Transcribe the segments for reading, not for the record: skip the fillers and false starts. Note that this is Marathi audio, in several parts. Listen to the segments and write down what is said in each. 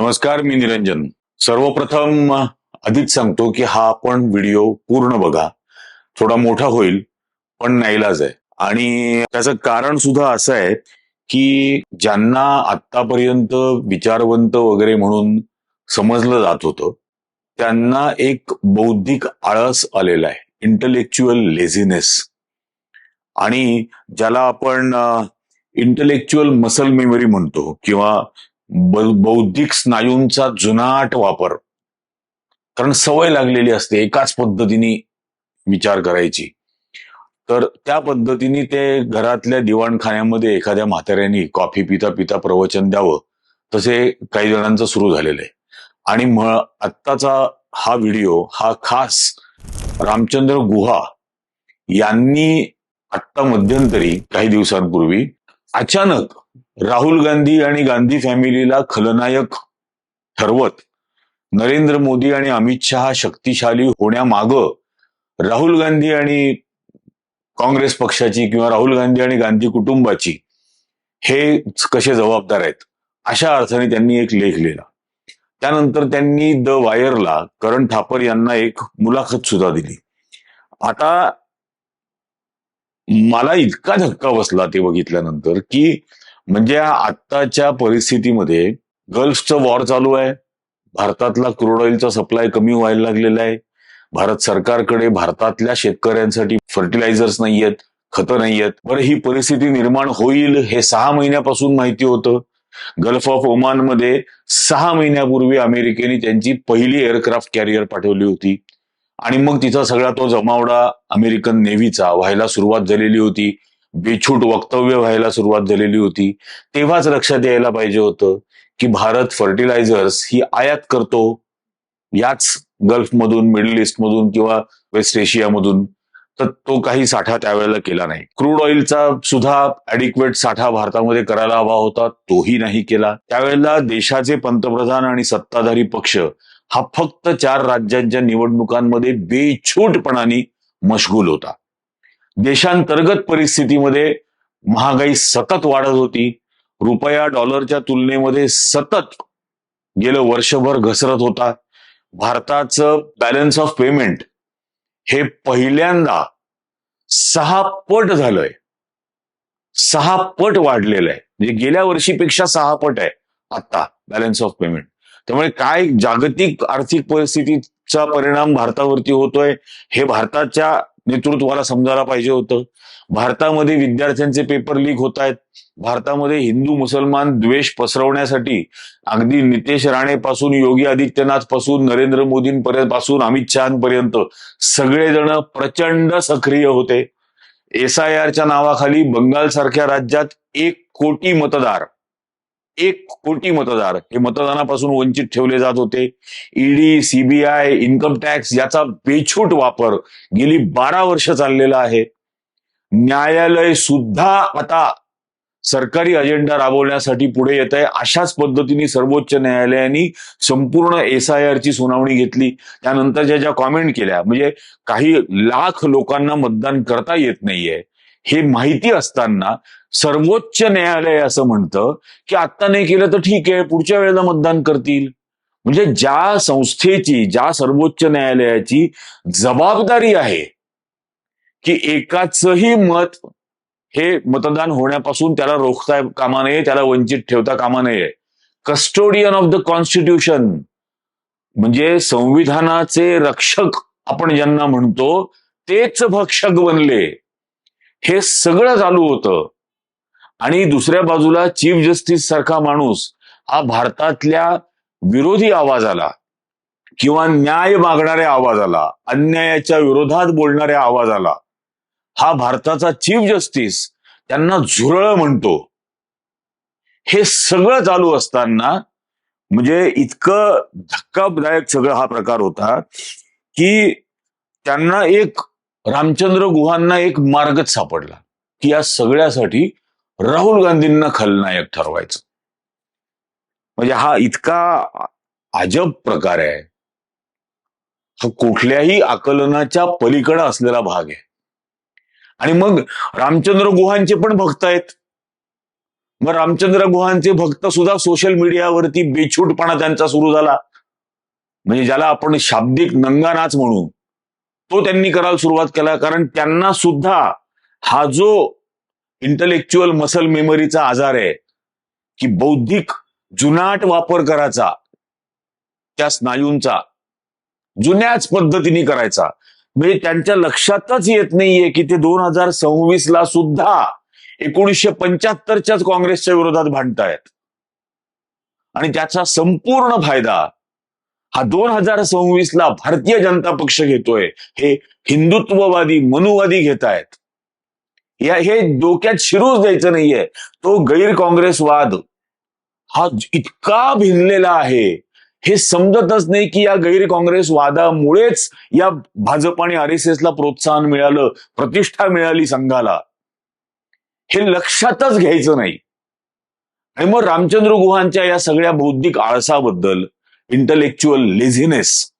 नमस्कार, मी निरंजन. सर्वप्रथम आधीच सांगतो की हा आपण व्हिडिओ पूर्ण बघा. थोडा मोठा होईल पण नाईलाज आहे. आणि त्याचं कारण सुद्धा असं आहे की ज्यांना आतापर्यंत विचारवंत वगैरे म्हणून समजलं जात होतं त्यांना एक बौद्धिक आळस आलेला आहे, इंटलेक्च्युअल लेझीनेस. आणि ज्याला आपण इंटलेक्च्युअल मसल मेमरी म्हणतो किंवा बौद्धिक स्नायूंचा जुनाट वापर. कारण सवय लागलेली असते एकाच पद्धतीने विचार करायची. तर त्या पद्धतीने ते घरातल्या दिवाणखान्यामध्ये एखाद्या म्हाताऱ्याने कॉफी पिता पिता प्रवचन द्यावं, तसे काही जणांचं सुरू झालेलं आहे. आणि आत्ताचा हा व्हिडिओ हा खास रामचंद्र गुहा यांनी आत्ता मध्यंतरी काही दिवसांपूर्वी अचानक राहुल गांधी आणि गांधी फॅमिलीला खलनायक ठरवत नरेंद्र मोदी आणि अमित शहा शक्तिशाली होण्यामागं राहुल गांधी आणि काँग्रेस पक्षाची किंवा राहुल गांधी आणि गांधी कुटुंबाची हे कसे जबाबदार आहेत अशा अर्थाने त्यांनी एक लेख लिहिला. त्यानंतर त्यांनी द वायरला करण थापर यांना एक मुलाखत सुद्धा दिली. आता मला इतका धक्का बसला ते बघितल्यानंतर की म्हणजे आत्ताच्या परिस्थितीमध्ये गल्फचं वॉर चालू आहे, भारतातला क्रूड ऑइलचा सप्लाय कमी व्हायला लागलेला आहे, भारत सरकारकडे भारतातल्या शेतकऱ्यांसाठी फर्टिलायझर्स नाहीयेत, खतं नाहीयेत. बरं, ही परिस्थिती निर्माण होईल हे 6 महिन्यापासून माहिती होतं. गल्फ ऑफ ओमान मध्ये 6 महिन्यापूर्वी अमेरिकेने त्यांची पहिली एअरक्राफ्ट कॅरियर पाठवली होती आणि मग तिचा सगळा तो जमावडा अमेरिकन नेव्हीचा व्हायला सुरुवात झालेली होती. बेछूट वक्तव्य व्हायला सुरुवात झालेली होती. तेव्हाच लक्षात यायला पाहिजे होतं की भारत फर्टिलायझर्स ही आयात करतो याच गल्फमधून, मिडल ईस्टमधून किंवा वेस्ट एशियामधून. तर तो काही साठा त्यावेळेला केला नाही. क्रूड ऑइलचा सुद्धा ॲडिक्वेट साठा भारतामध्ये करायला हवा होता, तोही नाही केला. त्यावेळेला देशाचे पंतप्रधान आणि सत्ताधारी पक्ष हा फक्त 4 राज्यांच्या निवडणुकांमध्ये बेछूटपणाने मशगूल होता. देशांतर्गत परिस्थितीमध्ये महागाई सतत वाढत होती. रुपया डॉलरच्या तुलनेमध्ये सतत गेलं वर्षभर घसरत होता. भारताचं बॅलन्स ऑफ पेमेंट हे पहिल्यांदा 6 पट झालंय, 6 पट वाढलेलं आहे. म्हणजे गेल्या वर्षीपेक्षा 6 पट आहे आता बॅलन्स ऑफ पेमेंट. त्यामुळे काय जागतिक आर्थिक परिस्थितीचा परिणाम भारतावरती होतोय हे भारताच्या नेतृत्वाला समजायला पाहिजे होतं. भारतामध्ये विद्यार्थ्यांचे पेपर लीक होत आहेत. भारतामध्ये हिंदू मुसलमान द्वेष पसरवण्यासाठी अगदी नितेश राणेपासून, योगी आदित्यनाथ पासून, नरेंद्र मोदींपर्यंत, अमित शहापर्यंत सगळेजण प्रचंड सक्रिय होते. SIRच्या नावाखाली बंगाल सारख्या राज्यात 1 कोटी मतदार हे मतदानापासून वंचित ठेवले जात होते. ईडी, CBI, इन्कम टॅक्स याचा बेछूट वापर गेली 12 वर्ष चाललेला आहे. न्यायालय सुद्धा आता सरकारी अजेंडा राबवण्यासाठी पुढे येत आहे. अशाच पद्धतीने सर्वोच्च न्यायालयाने संपूर्ण SIRची सुनावणी घेतली. त्यानंतर ज्या कॉमेंट केल्या, म्हणजे काही लाख लोकांना मतदान करता येत नाहीये हे माहिती असताना सर्वोच्च न्यायालय असं म्हणतं की आता नाही केलं तर ठीक आहे, पुढच्या वेळेला मतदान करतील. म्हणजे ज्या संस्थेची, ज्या सर्वोच्च न्यायालयाची जबाबदारी आहे की एकाचही मत हे मतदान होण्यापासून त्याला रोखता कामा नये, त्याला वंचित ठेवता कामा नये. कस्टोडियन ऑफ द कॉन्स्टिट्यूशन म्हणजे संविधानाचे रक्षक आपण ज्यांना म्हणतो तेच भक्षक बनले. हे सगळं चालू होतं. आणि दुसऱ्या बाजूला चीफ जस्टिस सारखा माणूस हा भारतातल्या विरोधी आवाजाला किंवा न्याय मागणाऱ्या आवाजाला, अन्यायाच्या विरोधात बोलणाऱ्या आवाजाला हा भारताचा चीफ जस्टिस त्यांना झुरळ म्हणतो. हे सगळं चालू असताना म्हणजे इतकं धक्कादायक सगळं हा प्रकार होता की त्यांना रामचंद्र गुहांना एक मार्गच सापडला की या सगळ्यासाठी राहुल गांधींना खलनायक ठरवायचं. म्हणजे हा इतका अजब प्रकार आहे, हा कुठल्याही आकलनाच्या पलीकडे असलेला भाग आहे. आणि मग रामचंद्र गुहांचे पण भक्त आहेत. मग रामचंद्र गुहांचे भक्त सुद्धा सोशल मीडियावरती बेछूटपणा त्यांचा सुरू झाला, म्हणजे ज्याला आपण शाब्दिक नंगानाच म्हणू, तो त्यांनी करायला सुरुवात केला. कारण त्यांना सुद्धा हा जो इंटलेक्च्युअल मसल मेमरीचा आजार आहे, की बौद्धिक जुनाट वापर करायचा त्या स्नायूंचा, जुन्याच पद्धतीने करायचा, म्हणजे त्यांच्या लक्षातच येत नाहीये की ते 2026 ला सुद्धा 1975च्याच काँग्रेसच्या विरोधात भांडतायत. आणि त्याचा संपूर्ण फायदा हा 2026 ला भारतीय जनता पक्ष घेतोय. हे हिंदुत्ववादी मनुवादी घेत आहेत. हे डोक्यात शिरूच द्यायचं नाहीये. तो गैर काँग्रेसवाद हा इतका भिनलेला आहे, हे समजतच नाही की या गैर काँग्रेसवादामुळेच या भाजप आणि RSSला प्रोत्साहन मिळालं, प्रतिष्ठा मिळाली संघाला, हे लक्षातच घ्यायचं नाही. आणि मग रामचंद्र गुहांच्या या सगळ्या बौद्धिक आळसाबद्दल, इंटलेक्च्युअल लेझिनेस,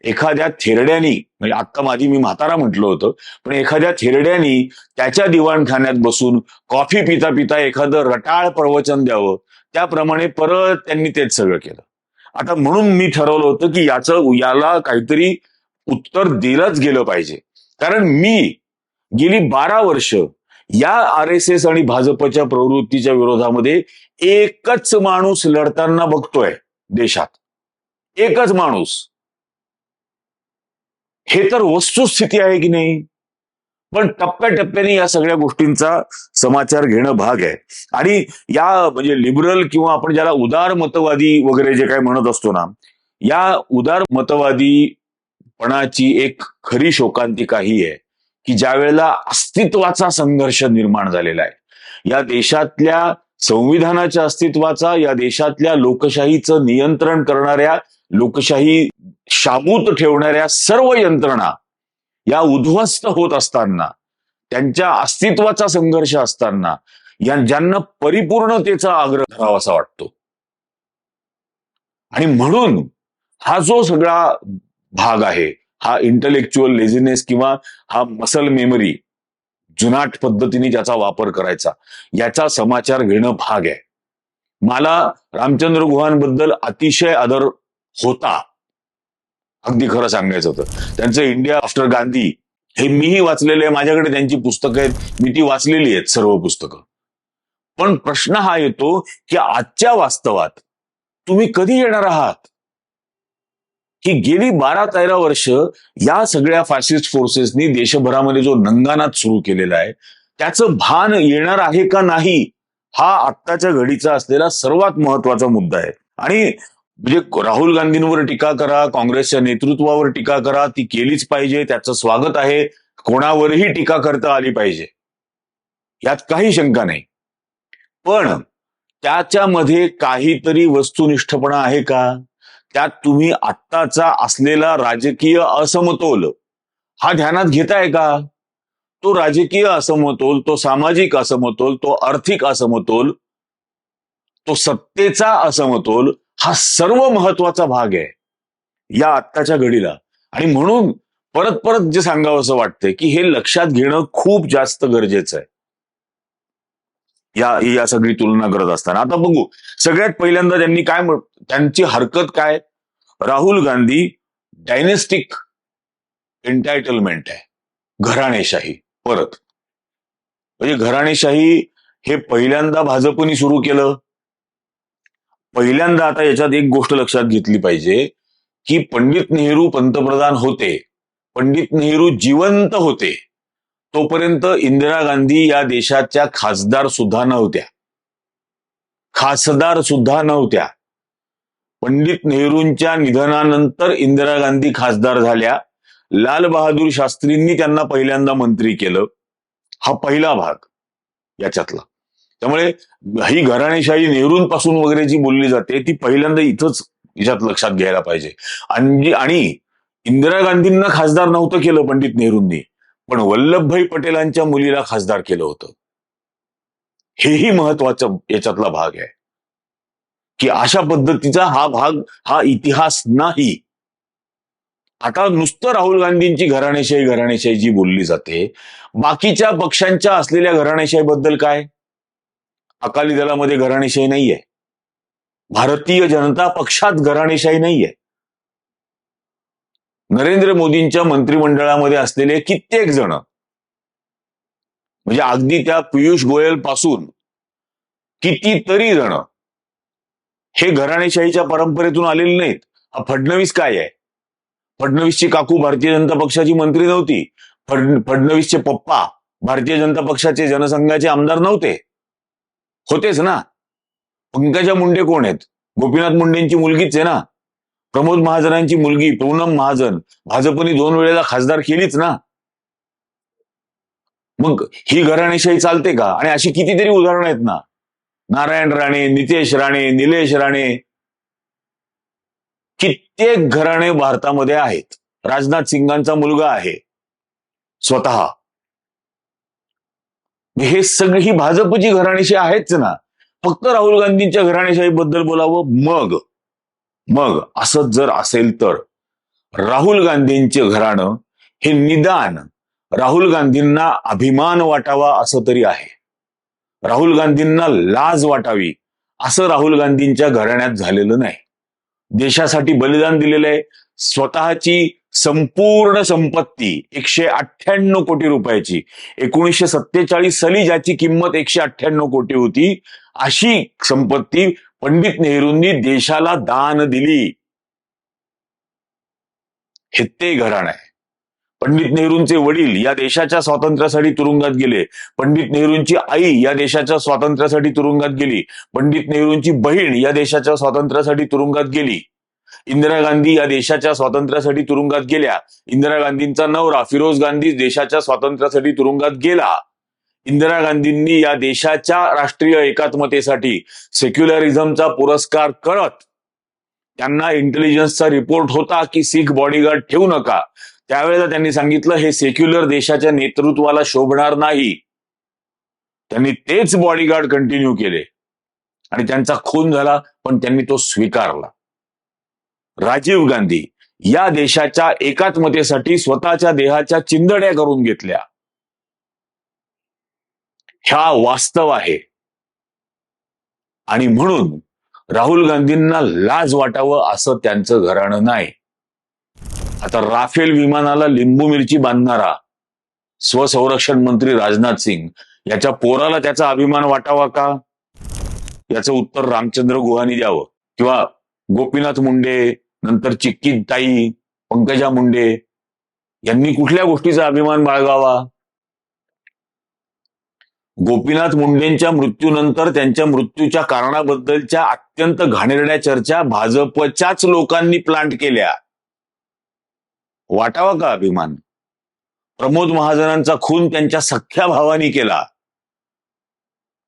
एखाद्या थेरड्यानी, म्हणजे आता मी म्हातारा म्हटलं होतं, पण एखाद्या थेरड्यानी त्याच्या दिवाणखान्यात बसून कॉफी पिता पिता एखादं रटाळ प्रवचन द्यावं, त्याप्रमाणे परत त्यांनी तेच सगळं केलं. आता म्हणून मी ठरवलं होतं की याला काहीतरी उत्तर दिलंच गेलं पाहिजे. कारण मी गेली 12 वर्ष या RSS आणि भाजपच्या प्रवृत्तीच्या विरोधामध्ये एकच माणूस लढताना बघतोय देशात. एकच माणूस. हे तर वस्तुस्थिती आहे की नाही? पण टप्प्याटप्प्याने या सगळ्या गोष्टींचा समाचार घेणं भाग आहे. आणि या म्हणजे लिबरल किंवा आपण ज्याला उदार मतवादी वगैरे जे काही म्हणत असतो ना, या उदार मतवादीपणाची एक खरी शोकांतिका ही आहे की ज्या वेळेला अस्तित्वाचा संघर्ष निर्माण झालेला आहे, या देशातल्या संविधानाच्या अस्तित्वाचा, या देशातल्या लोकशाहीचं नियंत्रण करणाऱ्या, लोकशाही शाबूत ठेवणाऱ्या सर्व यंत्रणा या उद्ध्वस्त होत असताना, त्यांच्या अस्तित्वाचा संघर्ष असताना, ज्यांना परिपूर्णतेचा आग्रह धरावासा वाटतो. आणि म्हणून हा जो सगळा भाग आहे, हा इंटलेक्च्युअल लेझिनेस किंवा हा मसल मेमरी, जुनाट पद्धतीने ज्याचा वापर करायचा, याचा समाचार घेणं भाग आहे. मला रामचंद्र गुहांबद्दल अतिशय आदर होता, अगदी खरं सांगायचं तर. त्यांचं इंडिया आफ्टर गांधी हे मीही वाचलेलं आहे, माझ्याकडे त्यांची पुस्तकं आहेत, मी ती वाचलेली आहेत सर्व पुस्तकं. पण प्रश्न हा येतो की आजच्या वास्तवात तुम्ही कधी येणार आहात की गेली 12-13 वर्ष या सगळ्या फॅसिस्ट फोर्सेसनी देशभरामध्ये जो नंगानाच सुरू केलेला आहे, त्याचं भान येणार आहे का नाही, हा आत्ताच्या घडीचा असलेला सर्वात महत्वाचा मुद्दा आहे. आणि म्हणजे राहुल गांधींवर टीका करा, काँग्रेसच्या नेतृत्वावर टीका करा, ती केलीच पाहिजे, त्याचं स्वागत आहे. कोणावरही टीका करता आली पाहिजे, यात काही शंका नाही. पण त्याच्यामध्ये काहीतरी वस्तुनिष्ठपणा आहे का? त्यात तुम्ही आत्ताचा असलेला राजकीय असमतोल हा ध्यानात घेताय का? तो राजकीय असमतोल, तो सामाजिक असमतोल, तो आर्थिक असमतोल, तो सत्तेचा असमतोल, हा सर्व महत्वाचा भाग आहे या आत्ताच्या घडीला. आणि म्हणून परत परत जे सांगावं असं वाटतंय की हे लक्षात घेणं खूप जास्त गरजेचं आहे या सगळी तुलना करत असताना. आता बघू, सगळ्यात पहिल्यांदा त्यांची हरकत काय? राहुल गांधी डायनेस्टिक एंटायटलमेंट आहे, घराणेशाही. परत म्हणजे घराणेशाही हे पहिल्यांदा भाजपनी सुरू केलं. पहिल्यांदा आता याच्यात एक गोष्ट लक्षात घेतली पाहिजे की पंडित नेहरू पंतप्रधान होते, पंडित नेहरू जिवंत होते, तोपर्यंत इंदिरा गांधी या देशाच्या खासदार सुद्धा नव्हत्या. पंडित नेहरूंच्या निधनानंतर इंदिरा गांधी खासदार झाल्या. लाल बहादूर शास्त्रींनी त्यांना पहिल्यांदा मंत्री केलं. हा पहिला भाग याच्यातला. त्यामुळे ही घराणेशाही नेहरूंपासून वगैरे जी बोलली जाते ती पहिल्यांदा इथंच याच्यात लक्षात घ्यायला पाहिजे. आणि इंदिरा गांधींना खासदार नव्हतं केलं पंडित नेहरूंनी, पण वल्लभभाई पटेलांच्या मुलीला खासदार केलं होतं. हेही महत्वाचं याच्यातला भाग आहे की अशा पद्धतीचा हा भाग, हा इतिहास नाही. आता नुसतं राहुल गांधींची घराणेशाही जी बोलली जाते, बाकीच्या पक्षांच्या असलेल्या घराणेशाहीबद्दल काय? अकाली दलामध्ये घराणेशाही नाहीये, भारतीय जनता पक्षात घराणेशाही नाहीये. नरेंद्र मोदींच्या मंत्रिमंडळामध्ये असलेले कित्येक जण, म्हणजे अगदी त्या पियुष गोयल पासून कितीतरी जण हे घराणेशाहीच्या परंपरेतून आलेले नाहीत. हा फडणवीस काय आहे? फडणवीसची काकू भारतीय जनता पक्षाची मंत्री नव्हती. फडणवीसचे पप्पा भारतीय जनता पक्षाचे जनसंघाचे आमदार नव्हते, होतेच ना. पंकजा मुंडे कोण आहेत? गोपीनाथ मुंडेंची मुलगीच आहे ना. प्रमोद महाजनांची मुलगी पूनम महाजन भाजपने 2 वेळेला खासदार केलीच ना. मग ही घराणेशाही चालते का? आणि अशी कितीतरी उदाहरणं आहेत ना. नारायण राणे, नितेश राणे, निलेश राणे, कित्येक घराणे भारतामध्ये आहेत. राजनाथ सिंगांचा मुलगा आहे स्वतः. हे सगळी ही भाजपची घराणेशाही आहेच ना. फक्त राहुल गांधींच्या घराणेशाहीबद्दल बोलावं. मग असंच जर असेल तर राहुल गांधींचे घराणं हे निदान राहुल गांधींना अभिमान वाटावा असं तरी आहे. राहुल गांधींना लाज वाटावी असं राहुल गांधींच्या घराण्यात झालेलं नाही. देशासाठी बलिदान दिलेलं आहे. स्वतःची संपूर्ण संपत्ती 198 कोटी रुपयाची, 1947 साली ज्याची किंमत 198 कोटी होती, अशी संपत्ती पंडित नेहरूंनी देशाला दान दिली. हे ते घराणं आहे. पंडित नेहरूंचे वडील या देशाच्या स्वातंत्र्यासाठी तुरुंगात गेले. पंडित नेहरूंची आई या देशाच्या स्वातंत्र्यासाठी तुरुंगात गेली. पंडित नेहरूंची बहीण या देशाच्या स्वातंत्र्यासाठी तुरुंगात गेली. इंदिरा गांधी या देशाच्या स्वातंत्र्यासाठी तुरुंगात गेल्या. इंदिरा गांधींचा नवरा फिरोज गांधी देशाच्या स्वातंत्र्यासाठी तुरुंगात गेला. इंदिरा गांधींनी या देशाच्या राष्ट्रीय एकात्मतेसाठी सेक्युलरिझमचा पुरस्कार करत, त्यांना इंटेलिजन्सचा रिपोर्ट होता की सिख बॉडीगार्ड ठेवू नका, त्यावेळेला त्यांनी सांगितलं हे सेक्युलर देशाच्या नेतृत्वाला शोभणार नाही. त्यांनी तेच बॉडीगार्ड कंटिन्यू केले आणि त्यांचा खून झाला, पण त्यांनी तो स्वीकारला. राजीव गांधी या देशाच्या एकात्मतेसाठी स्वतःच्या देहाच्या चिंधड्या करून घेतल्या. हा वास्तव आहे. आणि म्हणून राहुल गांधींना लाज वाटावं असं त्यांचं घराणं नाही. आता राफेल विमानाला लिंबू मिरची बांधणारा स्वसंरक्षण मंत्री राजनाथ सिंग याच्या पोराला त्याचा अभिमान वाटावा का? याचं उत्तर रामचंद्र गुहानी द्यावं, किंवा गोपीनाथ मुंडे, नंतर चिक्की ताई, पंकजा मुंडे यांनी कुठल्या गोष्टीचा अभिमान बाळगावा? गोपीनाथ मुंडेंच्या मृत्यूनंतर त्यांच्या मृत्यूच्या कारणाबद्दलच्या अत्यंत घाणेरड्या चर्चा भाजपच्याच लोकांनी प्लांट केल्या. वाटावा का अभिमान? प्रमोद महाजनांचा खून त्यांच्या सख्ख्या भावानी केला.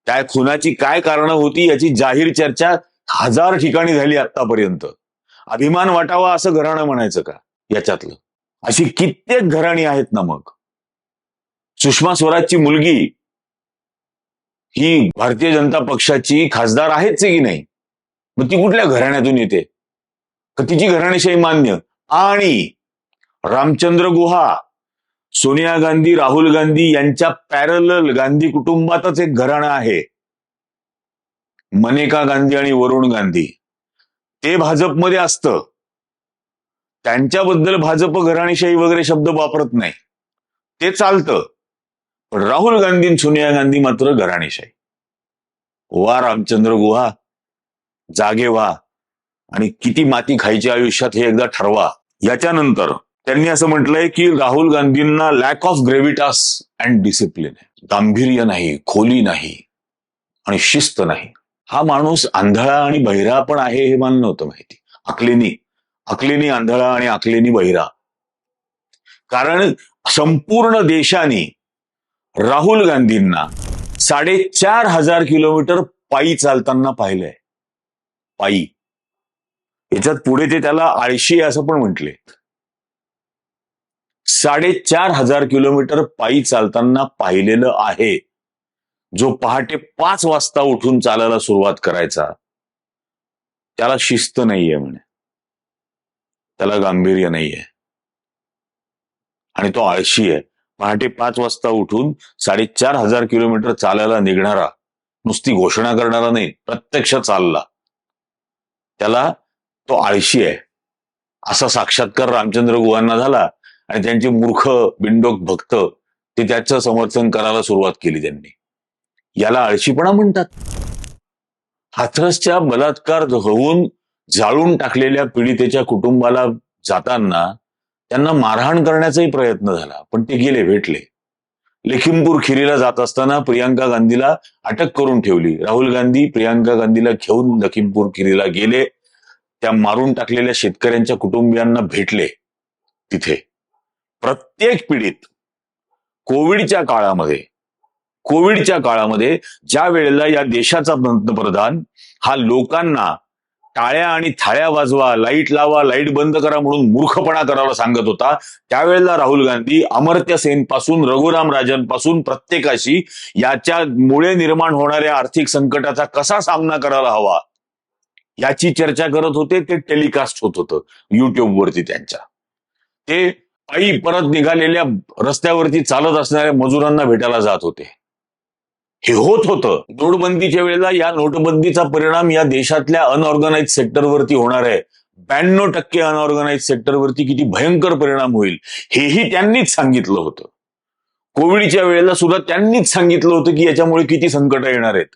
त्या खुनाची काय कारणं होती याची जाहीर चर्चा 1000 ठिकाणी झाली आतापर्यंत. अभिमान वाटावा असं घराणं म्हणायचं का याच्यातलं? अशी कित्येक घराणी आहेत ना. मग सुषमा स्वराजची मुलगी ही भारतीय जनता पक्षाची खासदार आहेच की नाही? मग ती कुठल्या घराण्यातून येते? का तिची घराणेशाही मान्य? आणि रामचंद्र गुहा, सोनिया गांधी, राहुल गांधी यांच्या पॅरलल गांधी कुटुंबातच एक घराणं आहे. मनेका गांधी आणि वरुण गांधी, ते भाजपमध्ये असतं. त्यांच्याबद्दल भाजप घराणेशाही वगैरे शब्द वापरत नाही, ते चालतं. पण राहुल गांधी आणि सोनिया गांधी मात्र घराणेशाही. वा रामचंद्र गुहा, जागे व्हा आणि किती माती खायची आयुष्यात हे एकदा ठरवा. याच्यानंतर त्यांनी असं म्हटलंय की राहुल गांधींना लॅक ऑफ ग्रेव्हिटास अँड डिसिप्लिन, गांभीर्य नाही, खोली नाही आणि शिस्त नाही. हा माणूस आंधळा आणि बहिरा पण आहे हे मला नव्हतं माहिती. अकलेनी आंधळा आणि अकलेनी बहिरा. कारण संपूर्ण देशाने राहुल गांधींना 4500 किलोमीटर पायी चालताना पाहिलंय. पायी. याच्यात पुढे ते त्याला आळशी असं पण म्हटले. 4500 किलोमीटर पायी चालताना पाहिलेलं आहे. जो पहाटे 5 वाजता उठून चालायला सुरुवात करायचा त्याला शिस्त नाहीये म्हणे, त्याला गांभीर्य नाहीये आणि तो आळशी आहे. पहाटे 5 वाजता उठून 4500 किलोमीटर चालायला निघणारा नुसती घोषणा करणारा नाही, प्रत्यक्ष चालला, त्याला तो आळशी आहे असा साक्षात्कार रामचंद्र गुहांना झाला आणि त्यांचे मूर्ख बिंडोक भक्त ते त्याचं समर्थन करायला सुरुवात केली त्यांनी. याला आळशीपणा म्हणतात. हाथरसच्या बलात्कार होऊन जाळून टाकलेल्या पीडितेच्या कुटुंबाला जाताना त्यांना मारहाण करण्याचाही प्रयत्न झाला, पण ते गेले, भेटले. लखीमपूर खिरीला जात असताना प्रियांका गांधीला अटक करून ठेवली. राहुल गांधी प्रियांका गांधीला घेऊन लखीमपूर खिरीला गेले. त्या मारून टाकलेल्या शेतकऱ्यांच्या कुटुंबियांना भेटले. तिथे प्रत्येक पीडित कोविडच्या काळामध्ये ज्या वेळेला या देशाचा पंतप्रधान हा लोकांना टाळ्या आणि थाळ्या वाजवा, लाईट लावा, लाईट बंद करा म्हणून मूर्खपणा करायला सांगत होता, त्यावेळेला राहुल गांधी अमर्त्य सेन पासून रघुराम राजन प्रत्येकाशी याच्यामुळे निर्माण होणाऱ्या आर्थिक संकटाचा कसा सामना करायला हवा याची चर्चा करत होते. ते टेलिकास्ट होत होतं युट्यूबवरती त्यांच्या. ते पायी परत निघालेल्या रस्त्यावरती चालत असणाऱ्या मजुरांना भेटायला जात होते. हे होत होतं. नोटबंदीच्या वेळेला या नोटबंदीचा परिणाम या देशातल्या अनऑर्गनाइज सेक्टरवरती होणार आहे. 92% अनऑर्गनाइज सेक्टरवरती किती भयंकर परिणाम होईल हेही त्यांनीच सांगितलं होतं. कोविडच्या वेळेला सुद्धा त्यांनीच सांगितलं होतं की याच्यामुळे किती संकट येणार आहेत.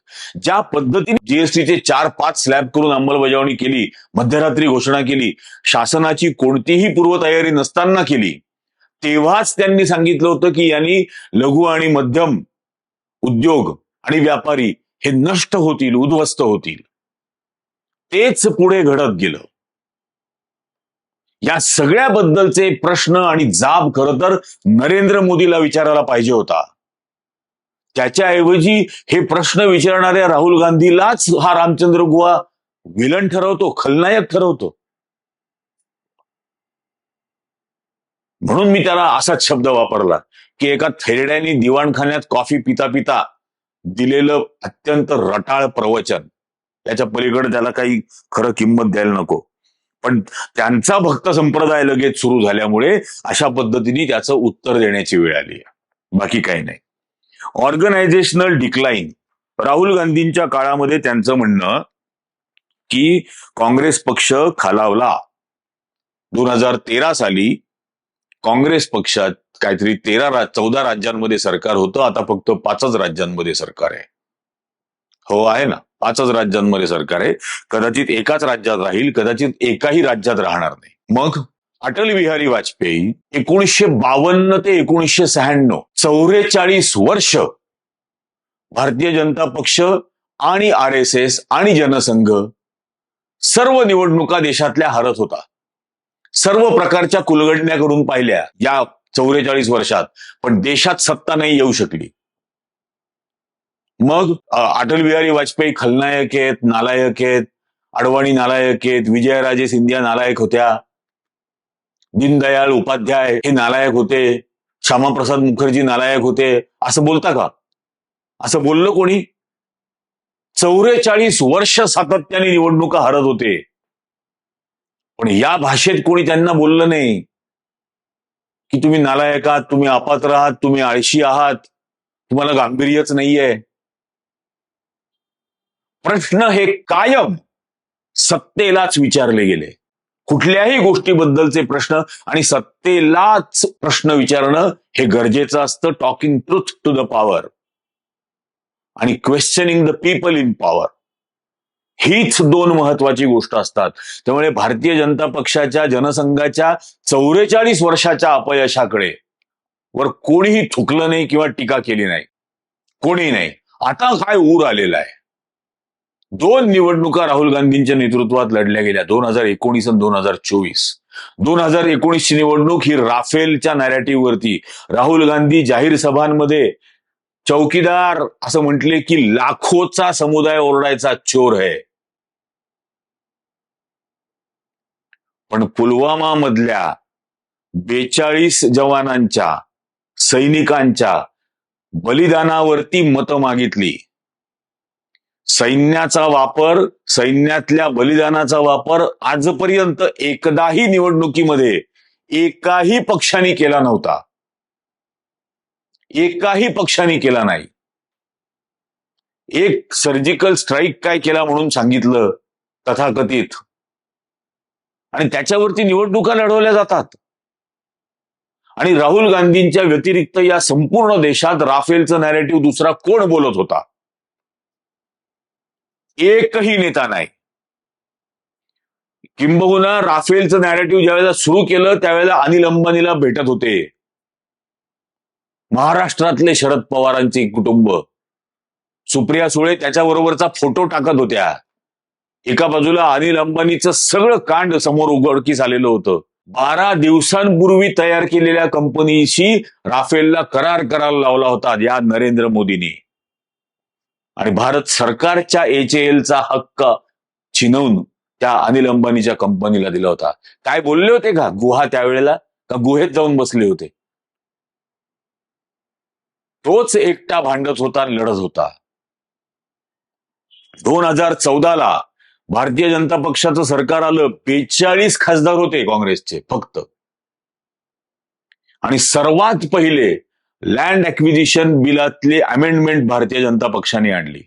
ज्या पद्धतीने जीएसटीचे 4-5 स्लॅब करून अंमलबजावणी केली, मध्यरात्री घोषणा केली, शासनाची कोणतीही पूर्वतयारी नसताना केली, तेव्हाच त्यांनी सांगितलं होतं की यांनी लघु आणि मध्यम उद्योग आणि व्यापारी हे नष्ट होतील, उद्ध्वस्त होतील. तेच पुढे घडत गेलं. या सगळ्याबद्दलचे प्रश्न आणि जाब खरं तर नरेंद्र मोदीला विचारायला पाहिजे होता. त्याच्याऐवजी हे प्रश्न विचारणाऱ्या राहुल गांधीलाच हा रामचंद्र गुहा विलन ठरवतो, खलनायक ठरवतो. म्हणून मी त्याला असाच शब्द वापरला की एका थेरड्याने दिवाणखान्यात कॉफी पिता पिता दिलेलं अत्यंत रटाळ प्रवचन, त्याच्या पलीकडे त्याला काही खरं किंमत द्यायला नको. पण त्यांचा भक्त संप्रदाय लगेच सुरू झाल्यामुळे अशा पद्धतीने त्याचं उत्तर देण्याची वेळ आली. बाकी काही नाही. Organisational decline. राहुल गांधींच्या काळामध्ये त्यांचं म्हणणं की काँग्रेस पक्ष खालावला. 2013 साली काँग्रेस पक्षात काहीतरी 14 राज्यांमध्ये सरकार होतं. आता फक्त 5च राज्यांमध्ये सरकार आहे. हो, आहे ना, 5च राज्यांमध्ये सरकार आहे. कदाचित एकाच राज्यात राहील, कदाचित एकाही राज्यात राहणार नाही. मग अटल बिहारी वाजपेयी 1952 ते 1996 44 वर्ष भारतीय जनता पक्ष आणि RSS आणि जनसंघ सर्व निवडणुका देशातल्या हरत होता. सर्व प्रकारच्या कुलगडण्या करून पाहिल्या या 44 वर्षात, पण देशात सत्ता नाही येऊ शकली. मग अटल बिहारी वाजपेयी खलनायक आहेत, नालायक आहेत, अडवाणी नालायक आहेत, विजयराजे सिंधिया नालायक होत्या, दीनदयाळ उपाध्याय हे नालायक होते, श्यामाप्रसाद मुखर्जी नालायक होते, असं बोलता का? असं बोललं कोणी? 44 वर्ष सातत्याने निवडणुका हरत होते, पण या भाषेत कोणी त्यांना बोललं नाही की तुम्ही नालायक आहात, तुम्ही अपात्र आहात, तुम्ही आळशी आहात, तुम्हाला गांभीर्यच नाहीये. प्रश्न हे कायम सत्तेलाच विचारले गेले. कुठल्याही गोष्टीबद्दलचे प्रश्न आणि सत्तेलाच प्रश्न विचारणं हे गरजेचं असतं. Talking truth to the power आणि questioning the people in power, हीच दोन महत्वाची गोष्ट असतात. त्यामुळे भारतीय जनता पक्षाच्या जनसंघाच्या 44 वर्षाच्या अपयशाकडे वर कोणीही थुकलं नाही किंवा टीका केली नाही, कोणी नाही. आता काय ऊर आलेला आहे. 2 निवडणुका राहुल गांधींच्या नेतृत्वात लढल्या गेल्या, 2019 आणि 2024. 2019 ची निवडणूक ही राफेलच्या नॅरेटिव्हवरती. राहुल गांधी जाहीर सभांमध्ये चौकीदार असं म्हटले की लाखोचा समुदाय ओरडायचा चोर है. पण पुलवामा मधल्या 42 जवानांच्या सैनिकांच्या बलिदानावरती मतं मागितली. सैन्यातल्या बलिदानाचा वापर आजपर्यंत एकदाही निवडणुकीमध्ये एकाही पक्षाने केला नव्हता. एकाही पक्षाने केला नाही. एक सर्जिकल स्ट्राईक काय केला म्हणून सांगितलं तथाकथित, आणि त्याच्यावरती निवडणुका लढवल्या जातात. आणि राहुल गांधींच्या व्यतिरिक्त या संपूर्ण देशात राफेलचं नॅरेटिव्ह दुसरा कोण बोलत होता? एकही नेता नाही. किंबहुना राफेलचं नॅरेटिव्ह ज्यावेळेला सुरू केलं त्यावेळेला अनिल अंबानीला भेटत होते महाराष्ट्रातले शरद पवारांचे कुटुंब. सुप्रिया सुळे त्याच्याबरोबरचा फोटो टाकत होत्या. एका बाजूला अनिल अंबानीचं सगळं कांड समोर उघडकीस आलेलं होतं. 12 दिवसांपूर्वी तयार केलेल्या कंपनीशी राफेलला करार करायला लावला होता या नरेंद्र मोदींनी. आणि भारत सरकारच्या HALचा हक्क छिनवून त्या अनिल अंबानीच्या कंपनीला दिला होता. काय बोलले होते का गुहा त्यावेळेला? का गुहेत जाऊन बसले होते? तोच एकटा भांडत होता, लढत होता. 2014ला भारतीय जनता पक्षाचं सरकार आलं. 42 खासदार होते काँग्रेसचे फक्त. आणि सर्वात पहिले land acquisition बिलातले amendment Bharatiya Janata पक्षाने आणली.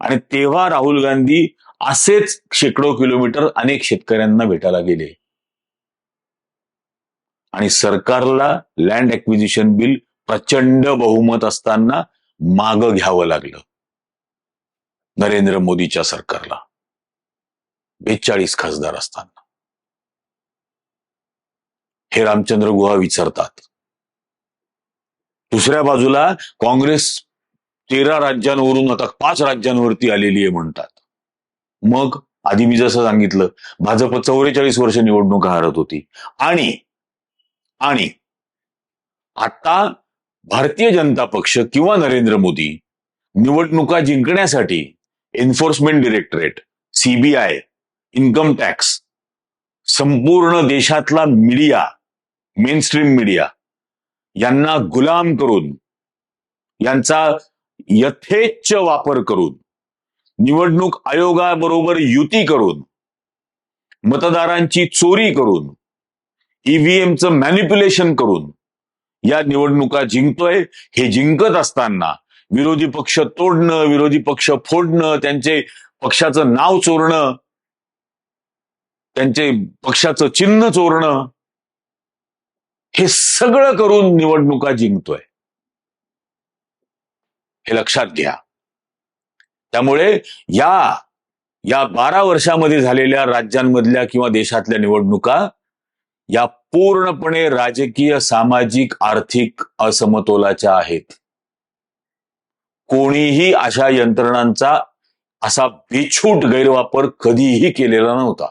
आणि तेव्हा राहुल गांधी असेच शेकडो किलोमीटर अनेक शेतकऱ्यांना भेटायला गेले. आणि सरकारला लँड ॲक्विजिशन बिल प्रचंड बहुमत असताना मागं घ्यावं लागलं नरेंद्र मोदीच्या सरकारला, 42 खासदार असताना. हे रामचंद्र गुहा विचारतात. दुसऱ्या बाजूला काँग्रेस 13 राज्यांवरून आता 5 राज्यांवरती आलेली आहे म्हणतात. मग आधी मी जसं सांगितलं, भाजप 44 वर्ष निवडणुका हारत होती. आणि आता भारतीय जनता पक्ष किंवा नरेंद्र मोदी निवडणुका जिंकण्यासाठी enforcement directorate, CBI, income tax, संपूर्ण देशातला मीडिया, मेनस्ट्रीम मीडिया यांना गुलाम करून, यांचा यथेच्छ वापर करून, निवडणूक आयोगाबरोबर युती करून, मतदारांची चोरी करून, EVMचं मॅनिप्युलेशन करून या निवडणुका जिंकतोय. हे जिंकत असताना विरोधी पक्ष तोडणं, विरोधी पक्ष फोडणं, त्यांचे पक्षाचं नाव चोरणं, त्यांचे पक्षाचं चिन्ह चोरणं, हे सगळं करून निवडणुका जिंकतोय. हे लक्षात घ्या. त्यामुळे या 12 वर्षामध्ये झालेल्या राज्यांमधल्या किंवा देशातल्या निवडणुका या पूर्णपणे राजकीय, सामाजिक, आर्थिक असमतोलाच्या आहेत. कोणीही अशा यंत्रणांचा असा बेछूट गैरवापर कधीही केलेला नव्हता.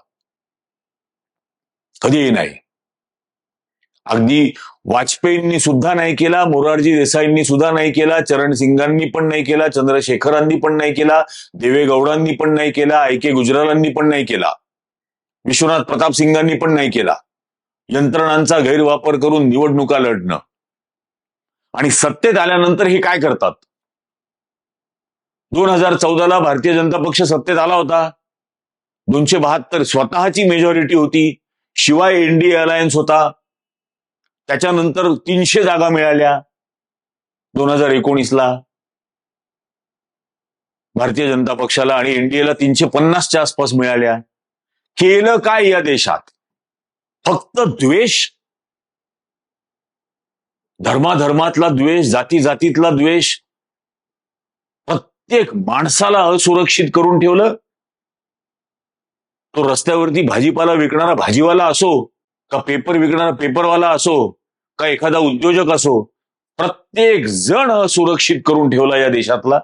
कधीही नाही. अगदी वाजपेयींनी सुद्धा नाही केला, मोरारजी देसाईंनी सुद्धा नाही केला, चरण सिंगांनी पण नाही केला, चंद्रशेखरांनी पण नाही केला, देवेगौडांनी पण नाही केला, IK गुजरालांनी पण नाही केला, विश्वनाथ प्रताप सिंगांनी पण नाही केला. यंत्रणांचा गैरवापर करून निवडणुका लढणं. आणि सत्तेत आल्यानंतर हे काय करतात? 2014ला भारतीय जनता पक्ष सत्तेत आला होता. 272 स्वतःची मेजॉरिटी होती, शिवाय NDA अलायन्स होता. त्याच्यानंतर 300 जागा मिळाल्या 2019ला भारतीय जनता पक्षाला, आणि NDAला 350च्या आसपास मिळाल्या. केलं काय या देशात? फक्त द्वेष, धर्माधर्मातला द्वेष, जातीजातीतला द्वेष, प्रत्येक माणसाला असुरक्षित करून ठेवलं. तो रस्त्यावरती भाजीपाला विकणारा भाजीवाला असो, का पेपर विकणारा पेपरवाला असो, का एखादा उद्योजक असो, प्रत्येक जण असुरक्षित करून ठेवला या देशातला.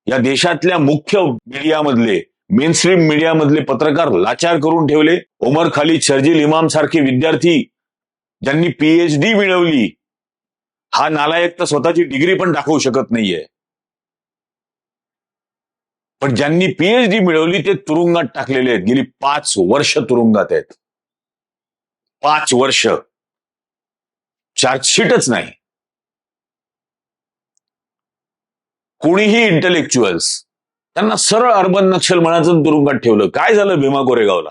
या देशातल्या मुख्य मीडियामधले, मेनस्ट्रीम मीडियामधले पत्रकार लाचार करून ठेवले. उमर खालिद, शर्जील इमाम सारखे विद्यार्थी ज्यांनी PhD मिळवली, हा नालायक तर स्वतःची डिग्री पण दाखवू शकत नाहीये, पण ज्यांनी PhD मिळवली ते तुरुंगात टाकलेले आहेत. गेली 5 वर्ष तुरुंगात आहेत. 5 वर्ष. चार्जशीटच नाही. कोणीही इंटेलेक्च्युअल्स त्यांना सरळ अर्बन नक्षल म्हणायचं तुरुंगात ठेवलं. काय झालं भीमा कोरेगावला?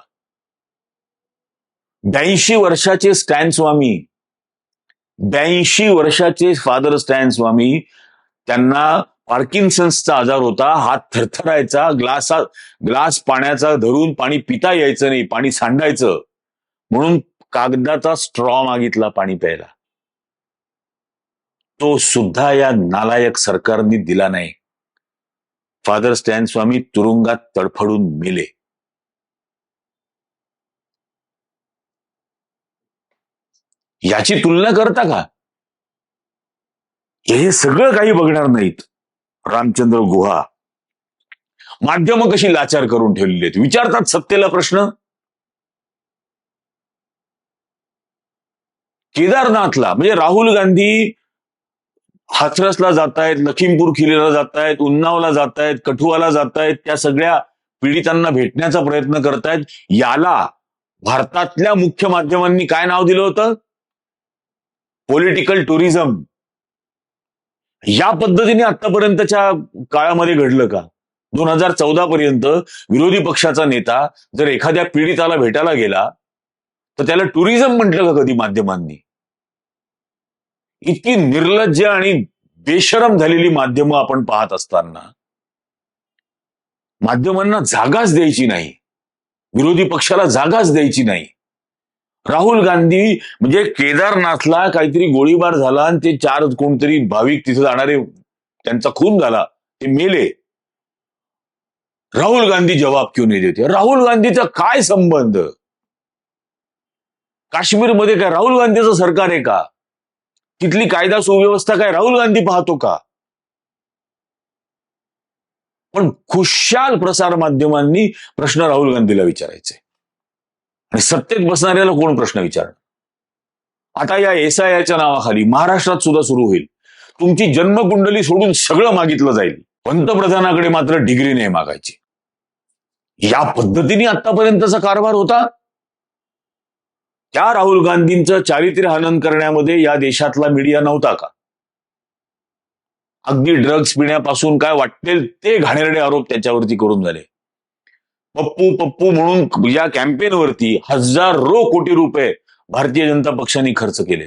82 वर्षाचे स्टॅन स्वामी, 82 वर्षाचे फादर स्टॅन स्वामी, त्यांना पार्किन्सन्सचा आजार होता, हात थरथरायचा, ग्लास पाण्याचा धरून पाणी पिता यायचं नाही, पाणी सांडायचं, म्हणून कागदाचा स्ट्रॉ मागितला पाणी प्यायला. तो सुद्धा या नालायक सरकारने दिला नाही. फादर स्टॅन स्वामी तुरुंगात तडफडून मेले. याची तुलना करता का? हे सगळं काही बघणार नाहीत. रामचंद्र गुहा माध्यमं कशी लाचार करून ठेवलेली आहेत. विचारतात सत्तेला प्रश्न. केदारनाथला म्हणजे राहुल गांधी हाथरसला जातायत, लखीमपूर खिरीला जातायत, उन्नावला जातायत, कठुआला जातायत, त्या सगळ्या पीडितांना भेटण्याचा प्रयत्न करतायत. याला भारतातल्या मुख्य माध्यमांनी काय नाव दिलं होतं? Political tourism. या पद्धतीने आतापर्यंतच्या काळामध्ये घडलं का? 2014 पर्यंत विरोधी पक्षाचा नेता जर एखाद्या पीडिताला भेटायला गेला तर त्याला टुरिझम म्हटलं का कधी माध्यमांनी? इतकी निर्लज्ज आणि बेशरम झालेली माध्यमं आपण पाहत असताना माध्यमांना जागाच द्यायची नाही, विरोधी पक्षाला जागाच द्यायची नाही. राहुल गांधी म्हणजे केदारनाथला काहीतरी गोळीबार झाला आणि ते 4 कोणतरी भाविक तिथे जाणारे त्यांचा खून झाला, ते मेले. राहुल गांधी जवाब क्यों नाही देते? राहुल गांधीचा काय संबंध? काश्मीरमध्ये काय राहुल गांधीचं सरकार आहे का? तिथली कायदा सुव्यवस्था काय राहुल गांधी पाहतो का? पण खुशाल प्रसार माध्यमांनी प्रश्न राहुल गांधीला विचारायचे आणि सत्तेत बसणाऱ्याला कोण प्रश्न विचारणार? आता या SIRच्या नावाखाली महाराष्ट्रात सुद्धा सुरू होईल. तुमची जन्मकुंडली सोडून सगळं मागितलं जाईल, पंतप्रधानाकडे मात्र डिग्री नाही मागायची. या पद्धतीने आतापर्यंतचा कारभार होता. त्या राहुल गांधींचं चारित्र्य हनन करण्यामध्ये या देशातला मीडिया नव्हता का? अगदी ड्रग्ज पिण्यापासून काय वाटेल ते घाणेरडे आरोप त्याच्यावरती करून झाले. पप्पू पप्पू म्हणून या कॅम्पेनवरती हजारो कोटी रुपये भारतीय जनता पक्षाने खर्च केले.